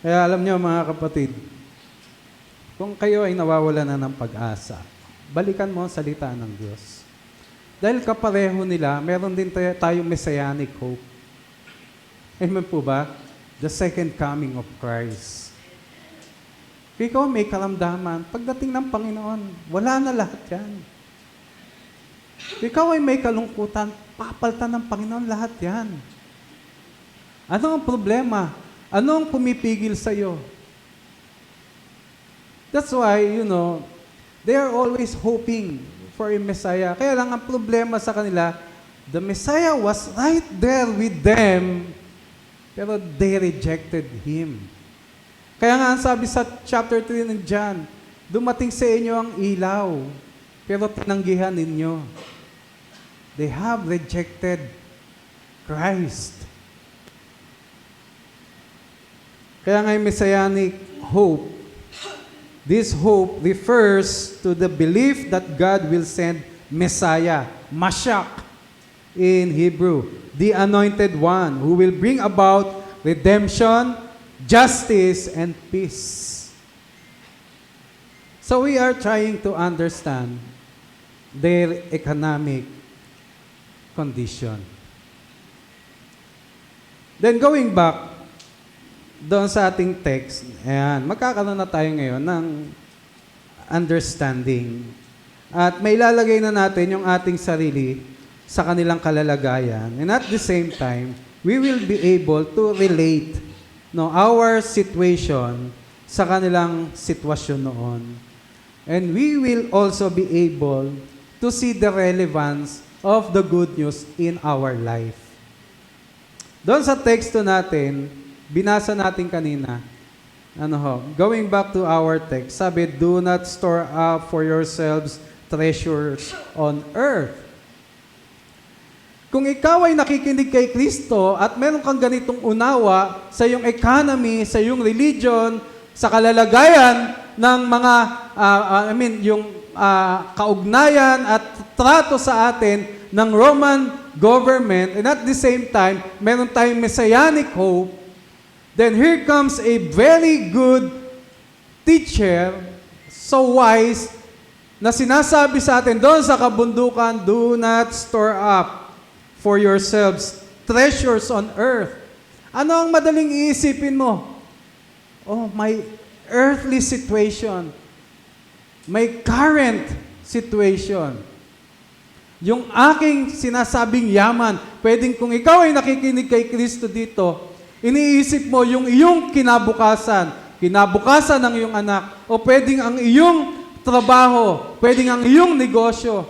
Kaya alam niyo mga kapatid, kung kayo ay nawawala na ng pag-asa, balikan mo ang salita ng Diyos. Dahil kapareho nila, meron din tayong messianic hope. Amen po ba? The second coming of Christ. Ikaw may karamdaman, pagdating ng Panginoon, wala na lahat yan. Ikaw ay may kalungkutan, papalitan ng Panginoon lahat yan. Ano ang problema? Ano ang pumipigil sa'yo? That's why, they are always hoping for a Messiah. Kaya lang ang problema sa kanila, the Messiah was right there with them, pero they rejected Him. Kaya nga ang sabi sa chapter 3 ng John, dumating sa inyo ang ilaw, pero tinanggihan ninyo. They have rejected Christ. Kaya nga yung messianic hope, this hope refers to the belief that God will send Messiah, Mashiach in Hebrew, the Anointed One, who will bring about redemption, justice, and peace. So we are trying to understand their economic condition. Then going back doon sa ating text, ayan, magkakaroon na tayo ngayon ng understanding. At may ilalagay na natin yung ating sarili sa kanilang kalalagayan. And at the same time, we will be able to relate our situation sa kanilang sitwasyon noon. And we will also be able to see the relevance of the good news in our life. Doon sa teksto natin, binasa natin kanina, going back to our text, sabi, do not store up for yourselves treasures on earth. Kung ikaw ay nakikinig kay Kristo at meron kang ganitong unawa sa iyong economy, sa iyong religion, sa kalalagayan ng mga, kaugnayan at trato sa atin ng Roman government, and at the same time, meron tayong messianic hope, then here comes a very good teacher, so wise, na sinasabi sa atin doon sa kabundukan, do not store up for yourselves treasures on earth. Ano ang madaling iisipin mo? Oh, my earthly situation. My current situation. Yung aking sinasabing yaman, pwedeng kung ikaw ay nakikinig kay Kristo dito, iniisip mo yung iyong kinabukasan ng iyong anak, o pwedeng ang iyong trabaho, pwedeng ang iyong negosyo,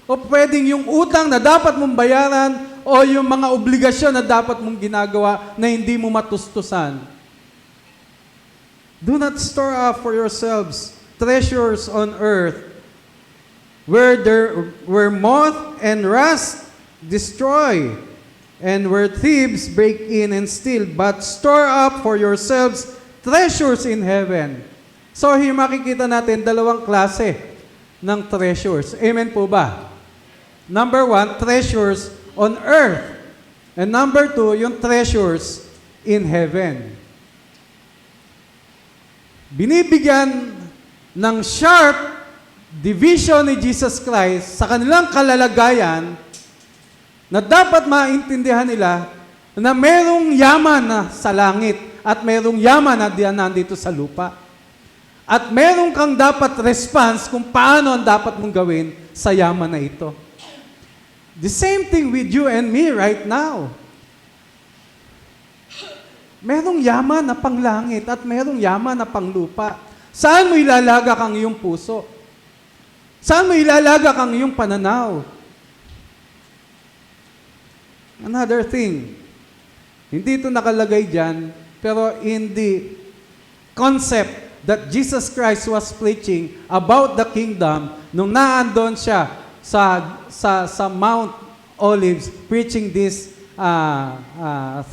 o pwedeng yung utang na dapat mong bayaran, o yung mga obligasyon na dapat mong ginagawa na hindi mo matustusan. Do not store up for yourselves treasures on earth, where moth and rust destroy, and where thieves break in and steal, but store up for yourselves treasures in heaven. So here makikita natin dalawang klase ng treasures. Amen po ba? Number 1, treasures on earth. And number 2, yung treasures in heaven. Binibigyan ng sharp division ni Jesus Christ sa kanilang kalalagayan na dapat maintindihan nila na merong yaman na sa langit at merong yaman na nandito sa lupa. At meron kang dapat response kung paano ang dapat mong gawin sa yaman na ito. The same thing with you and me right now. Merong yaman na panglangit at merong yaman na panglupa. Saan mo ilalagak ang iyong puso? Saan mo ilalagak ang iyong pananaw? Another thing, hindi ito nakalagay dyan, pero in the concept that Jesus Christ was preaching about the kingdom, nung naandon siya sa Mount Olives, preaching this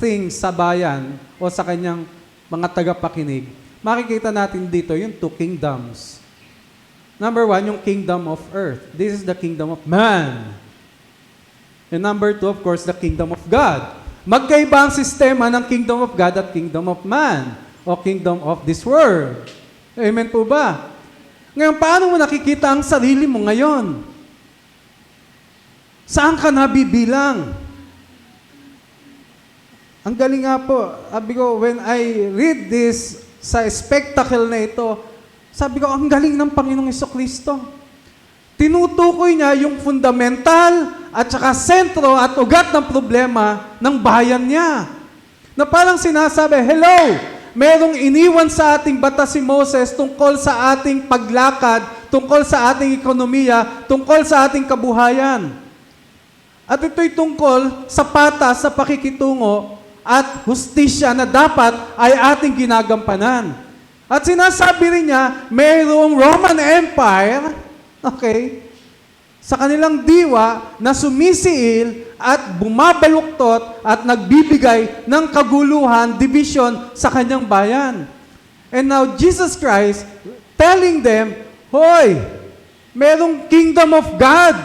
thing sa bayan o sa kanyang mga tagapakinig, makikita natin dito yung two kingdoms. Number one, yung kingdom of earth. This is the kingdom of man. And number two, of course, the kingdom of God. Magkaiba ang sistema ng kingdom of God at kingdom of man o kingdom of this world. Amen po ba? Ngayon, paano mo nakikita ang sarili mo ngayon? Saan ka nabibilang? Ang galing nga po, sabi ko, when I read this sa spectacle na ito, sabi ko, ang galing ng Panginoong Jesucristo. Tinutukoy niya yung fundamental at saka sentro at ugat ng problema ng bayan niya. Na parang sinasabi, hello, merong iniwan sa ating batas si Moses tungkol sa ating paglakad, tungkol sa ating ekonomiya, tungkol sa ating kabuhayan. At ito'y tungkol sa patas, sa pakikitungo at hustisya na dapat ay ating ginagampanan. At sinasabi rin niya, mayroong Roman Empire, okay, sa kanilang diwa na sumisiil at bumabaluktot at nagbibigay ng kaguluhan, division sa kanyang bayan. And now Jesus Christ telling them, hoy, merong kingdom of God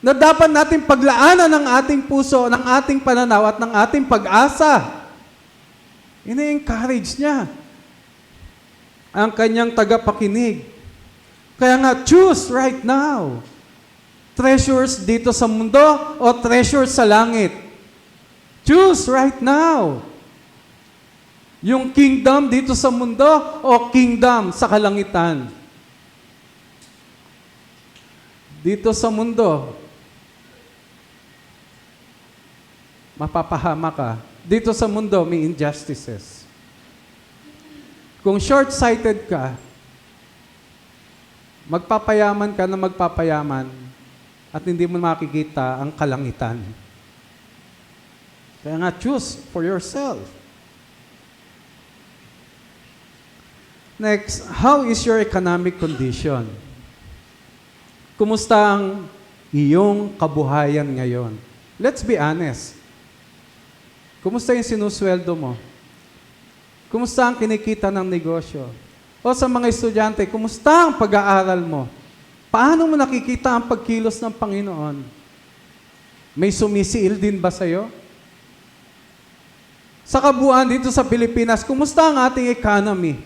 na dapat natin paglaanan ng ating puso, ng ating pananaw at ng ating pag-asa. Ina-encourage niya ang kanyang tagapakinig. Kaya nga, choose right now. Treasures dito sa mundo o treasures sa langit? Choose right now. Yung kingdom dito sa mundo o kingdom sa kalangitan? Dito sa mundo, mapapahama ka. Dito sa mundo, may injustices. Kung short-sighted ka, magpapayaman ka na magpapayaman at hindi mo makikita ang kalangitan. Kaya nga, choose for yourself. Next, how is your economic condition? Kumusta ang iyong kabuhayan ngayon? Let's be honest. Kumusta yung sinusweldo mo? Kumusta ang kinikita ng negosyo? O sa mga estudyante, kumusta ang pag-aaral mo? Paano mo nakikita ang pagkilos ng Panginoon? May sumisiil din ba sa'yo? Sa kabuuan dito sa Pilipinas, kumusta ang ating economy?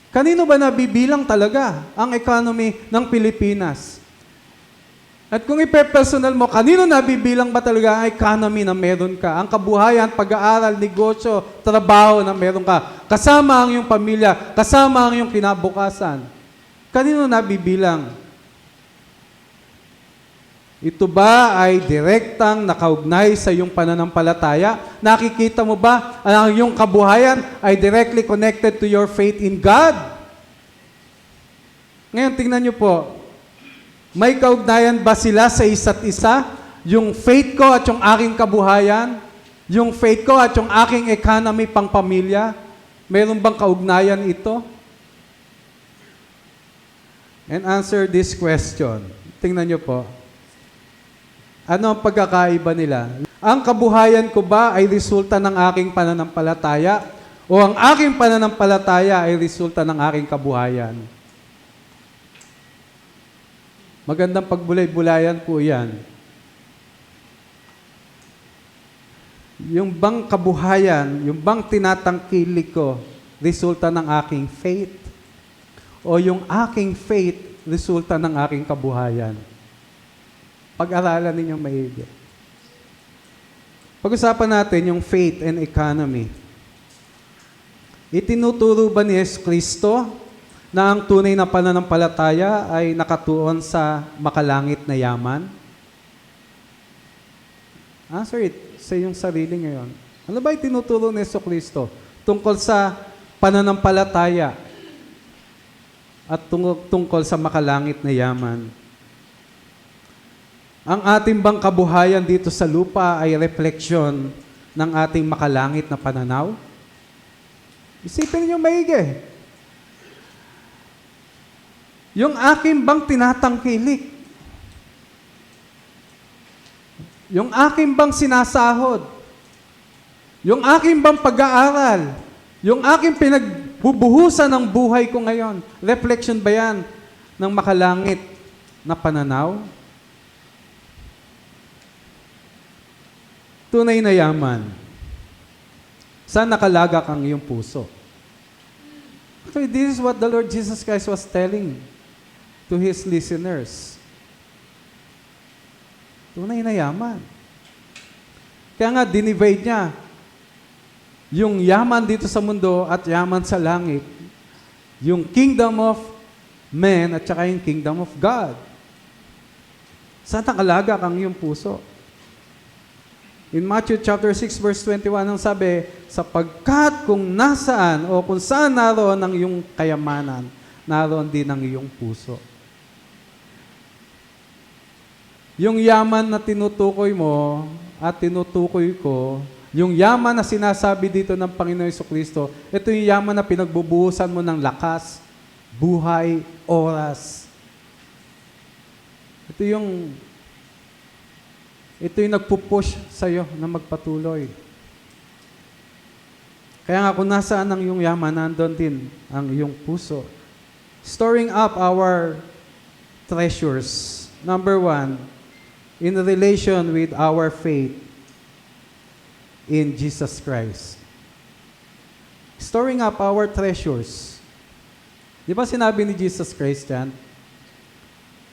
Kanino ba nabibilang talaga ang economy ng Pilipinas? At kung ipe-personal mo, kanino nabibilang ba talaga ang economy na meron ka? Ang kabuhayan, pag-aaral, negosyo, trabaho na meron ka. Kasama ang iyong pamilya, kasama ang iyong kinabukasan. Kanino nabibilang? Ito ba ay direktang nakaugnay sa iyong pananampalataya? Nakikita mo ba ang iyong kabuhayan ay directly connected to your faith in God? Ngayon, tingnan niyo po, may kaugnayan ba sila sa isa't isa? Yung faith ko at yung aking kabuhayan? Yung faith ko at yung aking economy pang pamilya? Meron bang kaugnayan ito? And answer this question. Tingnan niyo po. Ano ang pagkakaiba nila? Ang kabuhayan ko ba ay resulta ng aking pananampalataya? O ang aking pananampalataya ay resulta ng aking kabuhayan? Magandang pagbulay-bulayan po yan. Yung bang kabuhayan, yung bang tinatangkilik ko, resulta ng aking faith? O yung aking faith, resulta ng aking kabuhayan? Pag-aralan ninyong maigi. Pag-usapan natin yung faith and economy. Itinuturo ba ni Jesucristo na ang tunay na pananampalataya ay nakatuon sa makalangit na yaman? Answer it sa iyong sarili ngayon. Ano ba itinuturo ni Jesucristo tungkol sa pananampalataya at tungkol sa makalangit na yaman? Ang ating bang kabuhayan dito sa lupa ay refleksyon ng ating makalangit na pananaw? Isipin niyo maigi. Yung aking bang tinatangkilik? Yung aking bang sinasahod? Yung aking bang pag-aaral? Yung aking pinagbubuhusan ng buhay ko ngayon? Reflection ba yan ng makalangit na pananaw? Tunay na yaman. Saan nakalagak ang iyong puso? So this is what the Lord Jesus Christ was telling to His listeners. Tunay na yaman. Kaya nga, dinivide niya yung yaman dito sa mundo at yaman sa langit. Yung kingdom of man at saka yung kingdom of God. Saan nakalagak ang iyong puso? In Matthew chapter 6 verse 21, ang sabi, sapagkat kung nasaan o kung saan naroon ang iyong kayamanan, naroon din ang iyong puso. Yung yaman na tinutukoy mo at tinutukoy ko, yung yaman na sinasabi dito ng Panginoon Jesucristo, ito yung yaman na pinagbubuhusan mo ng lakas, buhay, oras. Ito yung nagpupush sa'yo na magpatuloy. Kaya nga kung nasaan ang iyong yaman, nandun din ang iyong puso. Storing up our treasures. Number 1, in relation with our faith in Jesus Christ. Storing up our treasures. Di ba sinabi ni Jesus Christ yan?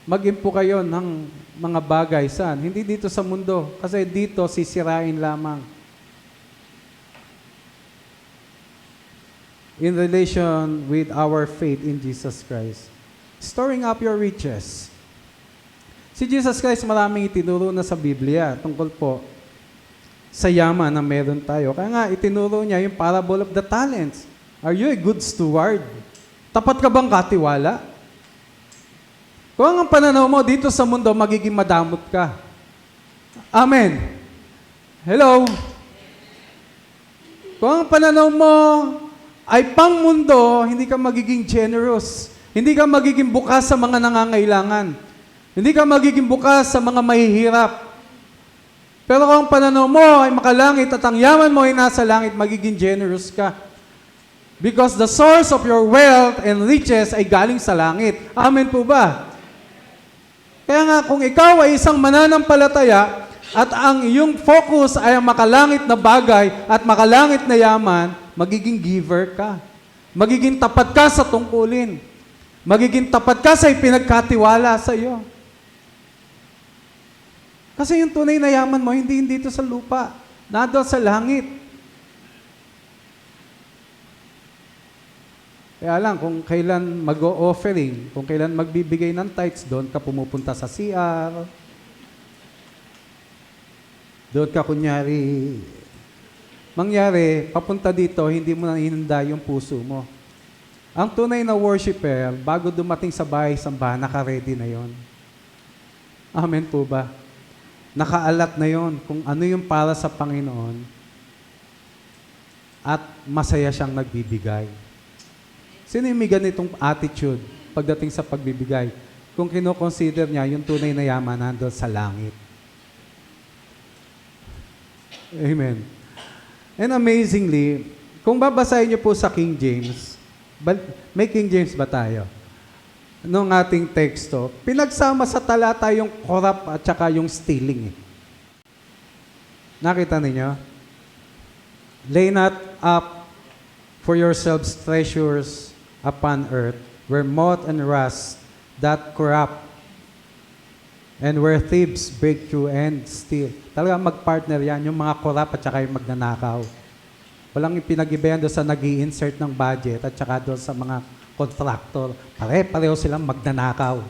Mag-impo kayo ng mga bagay saan? Hindi dito sa mundo. Kasi dito sisirain lamang. In relation with our faith in Jesus Christ. Storing up your riches. Si Jesus Christ maraming itinuro na sa Biblia tungkol po sa yaman na meron tayo. Kaya nga, itinuro niya yung parable of the talents. Are you a good steward? Tapat ka bang katiwala? Kung ang pananaw mo dito sa mundo, magiging madamot ka. Amen. Hello? Kung ang pananaw mo ay pang mundo, hindi ka magiging generous. Hindi ka magiging bukas sa mga nangangailangan. Hindi ka magiging bukas sa mga mahihirap. Pero kung ang pananaw mo ay makalangit at ang yaman mo ay nasa langit, magiging generous ka. Because the source of your wealth and riches ay galing sa langit. Amen po ba? Kaya nga, kung ikaw ay isang mananampalataya at ang iyong focus ay ang makalangit na bagay at makalangit na yaman, magiging giver ka. Magiging tapat ka sa tungkulin. Magiging tapat ka sa ipinagkatiwala sa iyo. Kasi yung tunay na yaman mo, hindi dito sa lupa. Nandun sa langit. Kaya lang, kung kailan mag-o-offering, kung kailan magbibigay ng tithes, doon ka pumupunta sa CR. Doon ka mangyari, papunta dito, hindi mo na hinanda yung puso mo. Ang tunay na worshiper, bago dumating sa bahay-sambahan, naka-ready na yon. Amen po ba? Nakaalat na yon kung ano yung para sa Panginoon at masaya siyang nagbibigay. Sino yung may ganitong attitude pagdating sa pagbibigay? Kung kino-consider niya yung tunay na yaman nandun sa langit. Amen. And amazingly, kung babasahin niyo po sa King James, may King James ba tayo? Nung ating teksto, pinagsama sa talata yung corrupt at saka yung stealing. Nakita ninyo? Lay not up for yourselves treasures upon earth, where moth and rust that corrupt, and where thieves break through and steal. Talaga mag-partner yan, yung mga corrupt at saka yung magnanakaw. Walang pinag-ibayan doon sa nag-i-insert ng budget at saka doon sa mga contractor. Pare-pareho silang magnanakaw.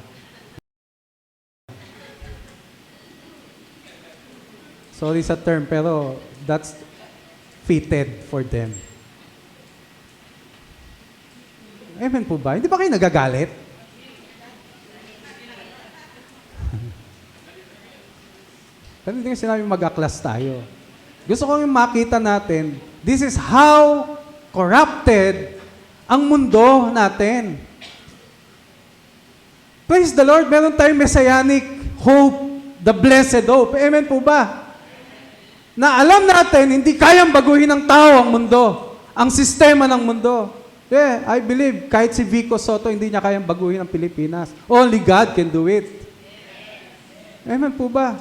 Sorry sa term, pero that's fitted for them. Amen po ba? Hindi ba kayo nagagalit? Pero hindi nga sinabi mag-aklas tayo. Gusto ko yung makita natin, this is how corrupted ang mundo natin. Praise the Lord, meron tayong messianic hope, the blessed hope. Amen po ba? Na alam natin, hindi kayang baguhin ng tao ang mundo, ang sistema ng mundo. Yeah, I believe, kahit si Vico Soto, hindi niya kayang baguhin ang Pilipinas. Only God can do it. Amen po ba?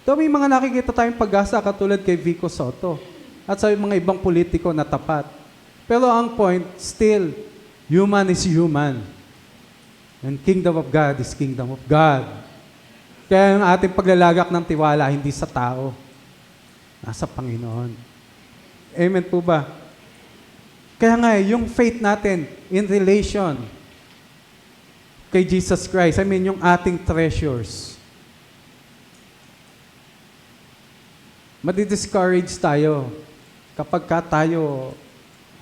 So, may mga nakikita tayong pag-asa katulad kay Vico Soto at sa mga ibang politiko na tapat. Pero ang point, still, human is human. And kingdom of God is kingdom of God. Kaya ang ating paglalagak ng tiwala, hindi sa tao, nasa Panginoon. Amen po ba? Kaya nga, yung faith natin in relation kay Jesus Christ, yung ating treasures, madi-discourage tayo kapag tayo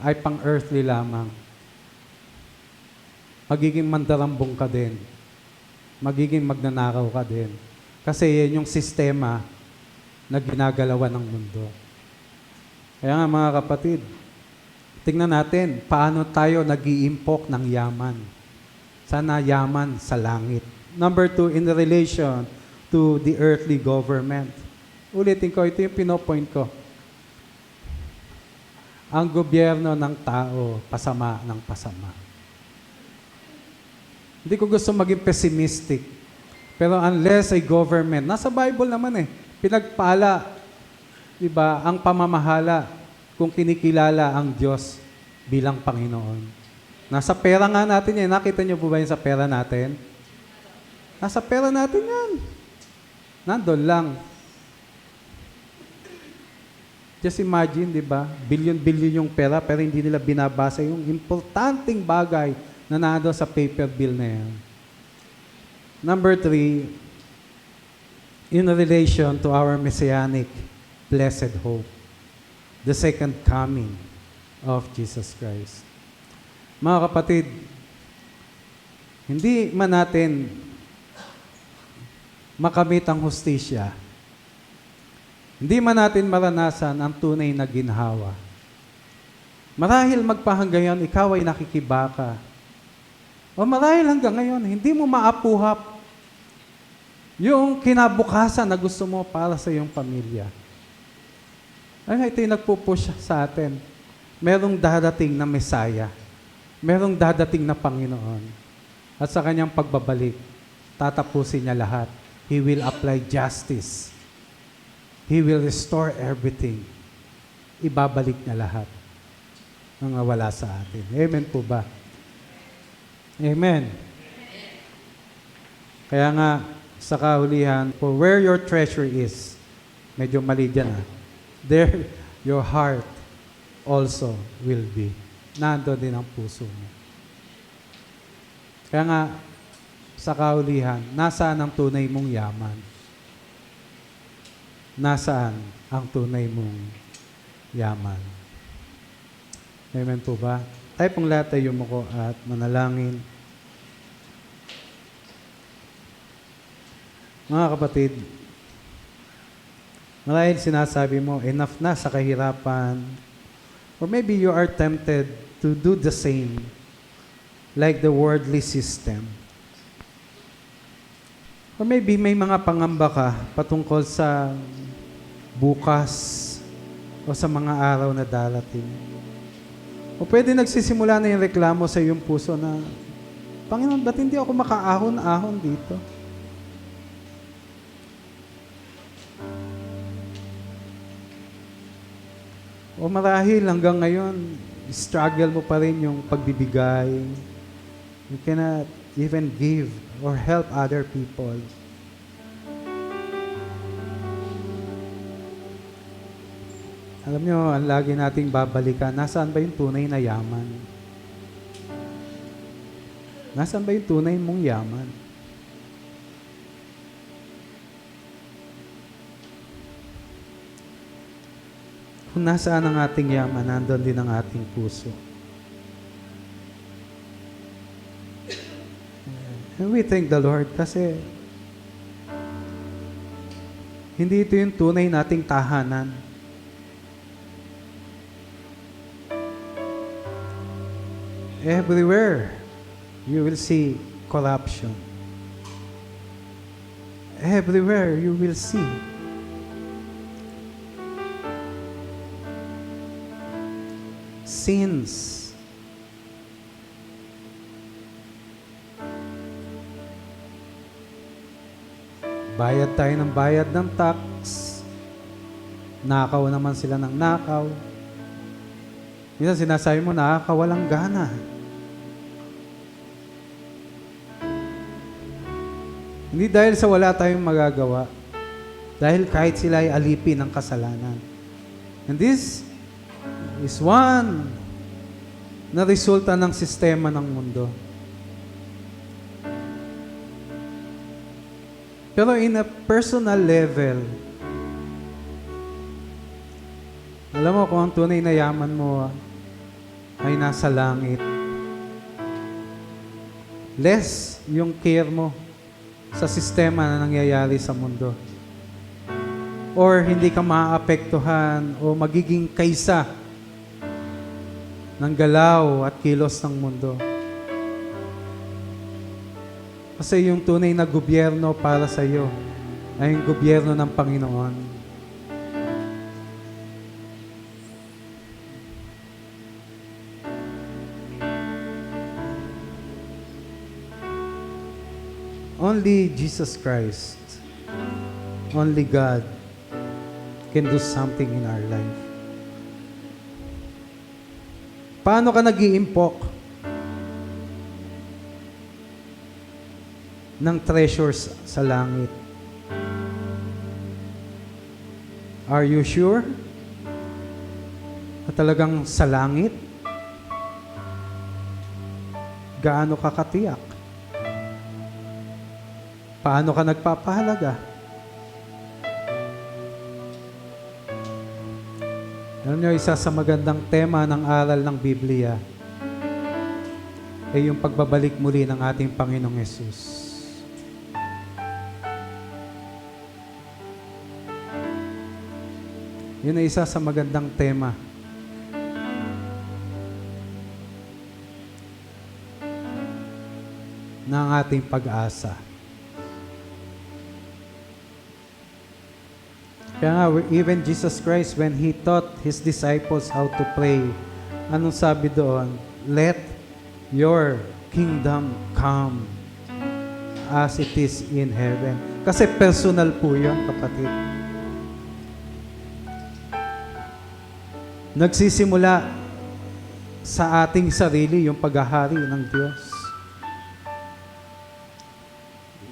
ay pang-earthly lamang. Magiging mandarambong ka din. Magiging magnanakaw ka din. Kasi yan yung sistema na ginagalawan ng mundo. Kaya nga mga kapatid, tingnan natin paano tayo nag-iimpok ng yaman. Sana yaman sa langit. Number 2, in relation to the earthly government. Ulitin ko, ito yung pinopoint ko. Ang gobyerno ng tao, pasama ng pasama. Hindi ko gusto maging pessimistic. Pero unless a government, nasa Bible naman pinagpala, di ba, ang pamamahala kung kinikilala ang Diyos bilang Panginoon. Nasa pera nga natin yan. Nakita niyo po ba yun sa pera natin? Nasa pera natin yan. Nandun lang. Just imagine, di ba? Billion-billion yung pera pero hindi nila binabasa yung importanteng bagay na nando sa paper bill na yan. Number 3, in relation to our messianic blessed hope, the second coming of Jesus Christ. Mga kapatid, hindi man natin makamit ang hustisya, hindi man natin maranasan ang tunay na ginhawa. Marahil magpahanggayon, ikaw ay nakikibaka. O marahil hanggang ngayon, hindi mo maapuhap yung kinabukasan na gusto mo para sa iyong pamilya. Ay, ito yung nagpupush sa atin. Merong dadating na Messiah. Merong dadating na Panginoon. At sa kanyang pagbabalik, tatapusin niya lahat. He will apply justice. He will restore everything. Ibabalik niya lahat ng wala sa atin. Amen po ba? Amen. Kaya nga, sa kahulihan, for where your treasure is, medyo mali dyan there your heart also will be. Nando din ang puso mo. Kaya nga, sa kahulihan, nasaan ang tunay mong yaman? Nasaan ang tunay mong yaman? Amen po ba? Tayo pong lahat ay yumuko at manalangin. Mga kapatid, marahil sinasabi mo, enough na sa kahirapan. Or maybe you are tempted to do the same like the worldly system. Or maybe may mga pangamba ka patungkol sa bukas o sa mga araw na darating. O pwede nagsisimula na yung reklamo sa iyong puso na, Panginoon, ba't hindi ako makaahon-ahon dito? O marahil hanggang ngayon, struggle mo pa rin yung pagbibigay. You cannot even give or help other people. Alam nyo, ang lagi nating babalikan, nasaan ba yung tunay na yaman? Nasaan ba yung tunay mong yaman? Kung nasaan ang ating yaman, nandun din ang ating puso. And we thank the Lord kasi hindi ito yung tunay nating tahanan. Everywhere, you will see corruption. Everywhere, you will see sins. Bayad tayo ng bayad ng tax. Nakaw naman sila ng nakaw. Minsan sinasabi mo, nakakawalang gana. Hindi dahil sa wala tayong magagawa. Dahil kahit sila ay alipin ng kasalanan. And this is one na resulta ng sistema ng mundo. Pero in a personal level, alam mo kung ang tunay na yaman mo ay nasa langit. Less yung care mo sa sistema na nangyayari sa mundo. Or hindi ka maapektuhan o magiging kaysa ng galaw at kilos ng mundo. Kasi yung tunay na gobyerno para sa iyo ay yung gobyerno ng Panginoon. Only Jesus Christ, only God can do something in our life. Paano ka nag-iimpok ng treasures sa langit? Are you sure na talagang sa langit? Gaano ka katiyak? Paano ka nagpapahalaga? Alam niyo, isa sa magandang tema ng aral ng Biblia ay yung pagbabalik muli ng ating Panginoong Hesus. Yun ay isa sa magandang tema. Ng ating pag-asa. Kaya nga, even Jesus Christ, when He taught His disciples how to pray, anong sabi doon? Let your kingdom come as it is in heaven. Kasi personal po yun, kapatid. Nagsisimula sa ating sarili yung paghahari ng Diyos.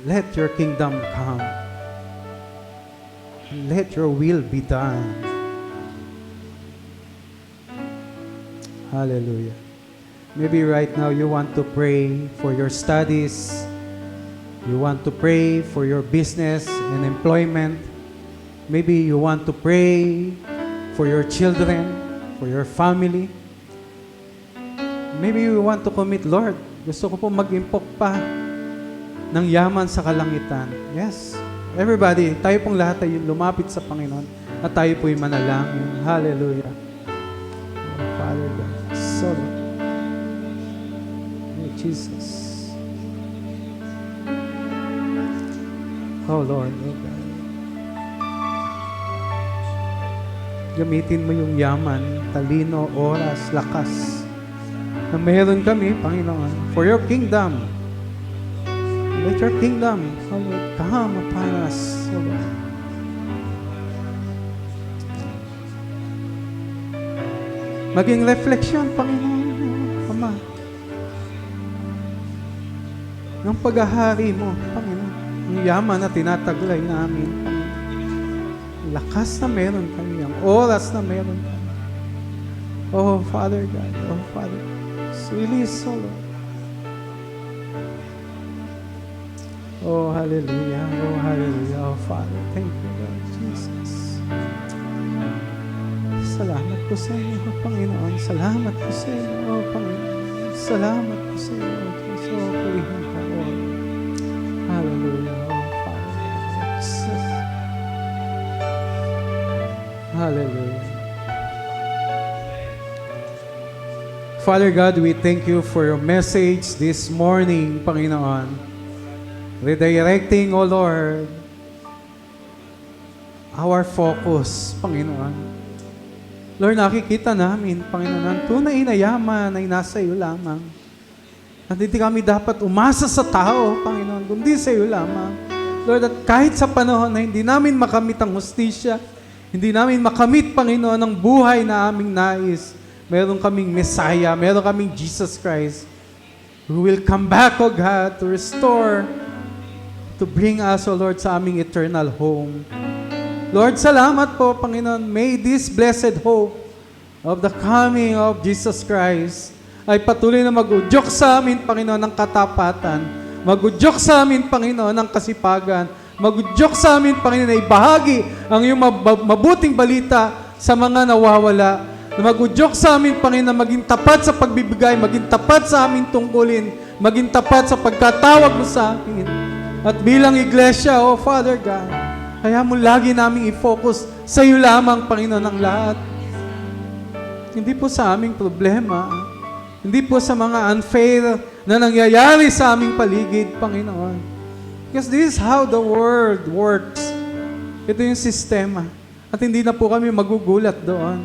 Let your kingdom come. Let your will be done. Hallelujah. Maybe right now you want to pray for your studies. You want to pray for your business and employment. Maybe you want to pray for your children, for your family. Maybe you want to commit, Lord, gusto ko po mag-impok pa ng yaman sa kalangitan. Yes. Everybody, tayo pong lahat ay lumapit sa Panginoon at tayo po'y manalangin. Hallelujah. Oh, Father God, so oh, Jesus. Oh, Lord, oh God. Gamitin mo yung yaman, talino, oras, lakas na meron kami, Panginoon, for your kingdom. Let your kingdom, oh Lord, come upon us, oh Lord. Maging reflection, Panginoon, Ama, ng paghahari mo, Panginoon, ang yaman na tinataglay namin, Panginoon. Lakas na meron kami, ang oras na meron kami. Oh, Father God, oh, Father, release, oh Lord. Oh, hallelujah. Oh, hallelujah. Oh, Father, thank you, Lord Jesus. Salamat po sa inyo, Panginoon. Salamat po sa inyo, Panginoon. Salamat po sa inyo, Diyos. Oh, purihin ka, Lord. Hallelujah. Oh, Father. Jesus. Hallelujah. Father God, we thank you for your message this morning, Panginoon. Redirecting, O Lord, our focus, Panginoon. Lord, nakikita namin, Panginoon, ang tunay na yaman ay nasa iyo lamang. At hindi kami dapat umasa sa tao, Panginoon, kundi sa iyo lamang. Lord, at kahit sa panahon na hindi namin makamit ang hustisya, hindi namin makamit, Panginoon, ang buhay na aming nais, meron kaming Messiah, meron kaming Jesus Christ, who will come back, O God, to restore, to bring us, O Lord, sa aming eternal home. Lord, salamat po, Panginoon. May this blessed hope of the coming of Jesus Christ ay patuloy na mag-udyok sa amin, Panginoon, ng katapatan. Mag-udyok sa amin, Panginoon, ng kasipagan. Mag-udyok sa amin, Panginoon, na ibahagi ang iyong mabuting balita sa mga nawawala. Na mag-udyok sa amin, Panginoon, na maging tapat sa pagbibigay, maging tapat sa aming tungkulin, maging tapat sa pagkatawag mo sa amin. At bilang iglesia, O Father God, kaya mo lagi naming i-focus sa iyo lamang, Panginoon, ang lahat. Hindi po sa aming problema, hindi po sa mga unfair na nangyayari sa aming paligid, Panginoon. Because this is how the world works. Ito yung sistema. At hindi na po kami magugulat doon.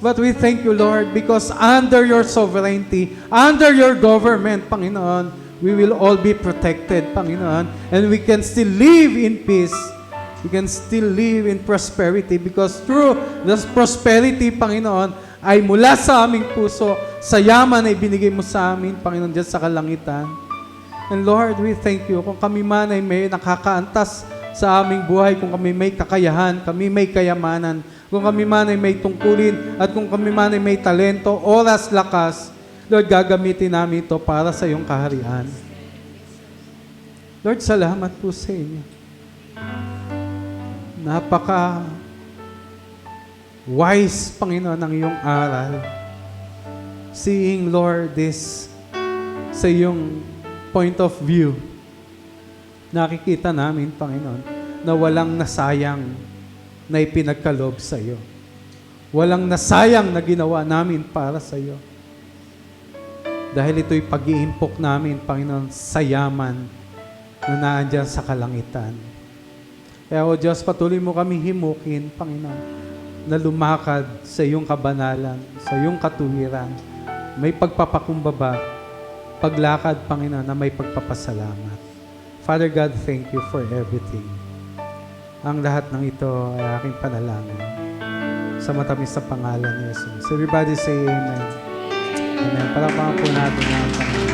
But we thank you, Lord, because under your sovereignty, under your government, Panginoon, we will all be protected, Panginoon, and we can still live in peace. We can still live in prosperity because through this prosperity, Panginoon, ay mula sa aming puso, sa yaman na ibinigay mo sa amin, Panginoon, dyan sa kalangitan. And Lord, we thank you. Kung kami man ay may nakakaantas sa aming buhay, kung kami may kakayahan, kami may kayamanan, kung kami man ay may tungkulin, at kung kami man ay may talento, oras, lakas, Lord, gagamitin namin ito para sa iyong kaharian. Lord, salamat po sa inyo. Napaka wise, Panginoon, ang iyong aral. Seeing, Lord, this sa iyong point of view. Nakikita namin, Panginoon, na walang nasayang na ipinagkalob sa iyo. Walang nasayang na ginawa namin para sa iyo. Dahil ito'y pag-iimpok namin, Panginoon, sa yaman na naandyan sa kalangitan. Kaya, O Diyos, patuloy mo kami himukin, Panginoon, na lumakad sa iyong kabanalan, sa iyong katuwiran, may pagpapakumbaba, paglakad, Panginoon, na may pagpapasalamat. Father God, thank you for everything. Ang lahat ng ito ay aking panalangin sa matamis na pangalan ni Jesus. Everybody say amen. Amen. Palakpakan po natin ang Panginoon.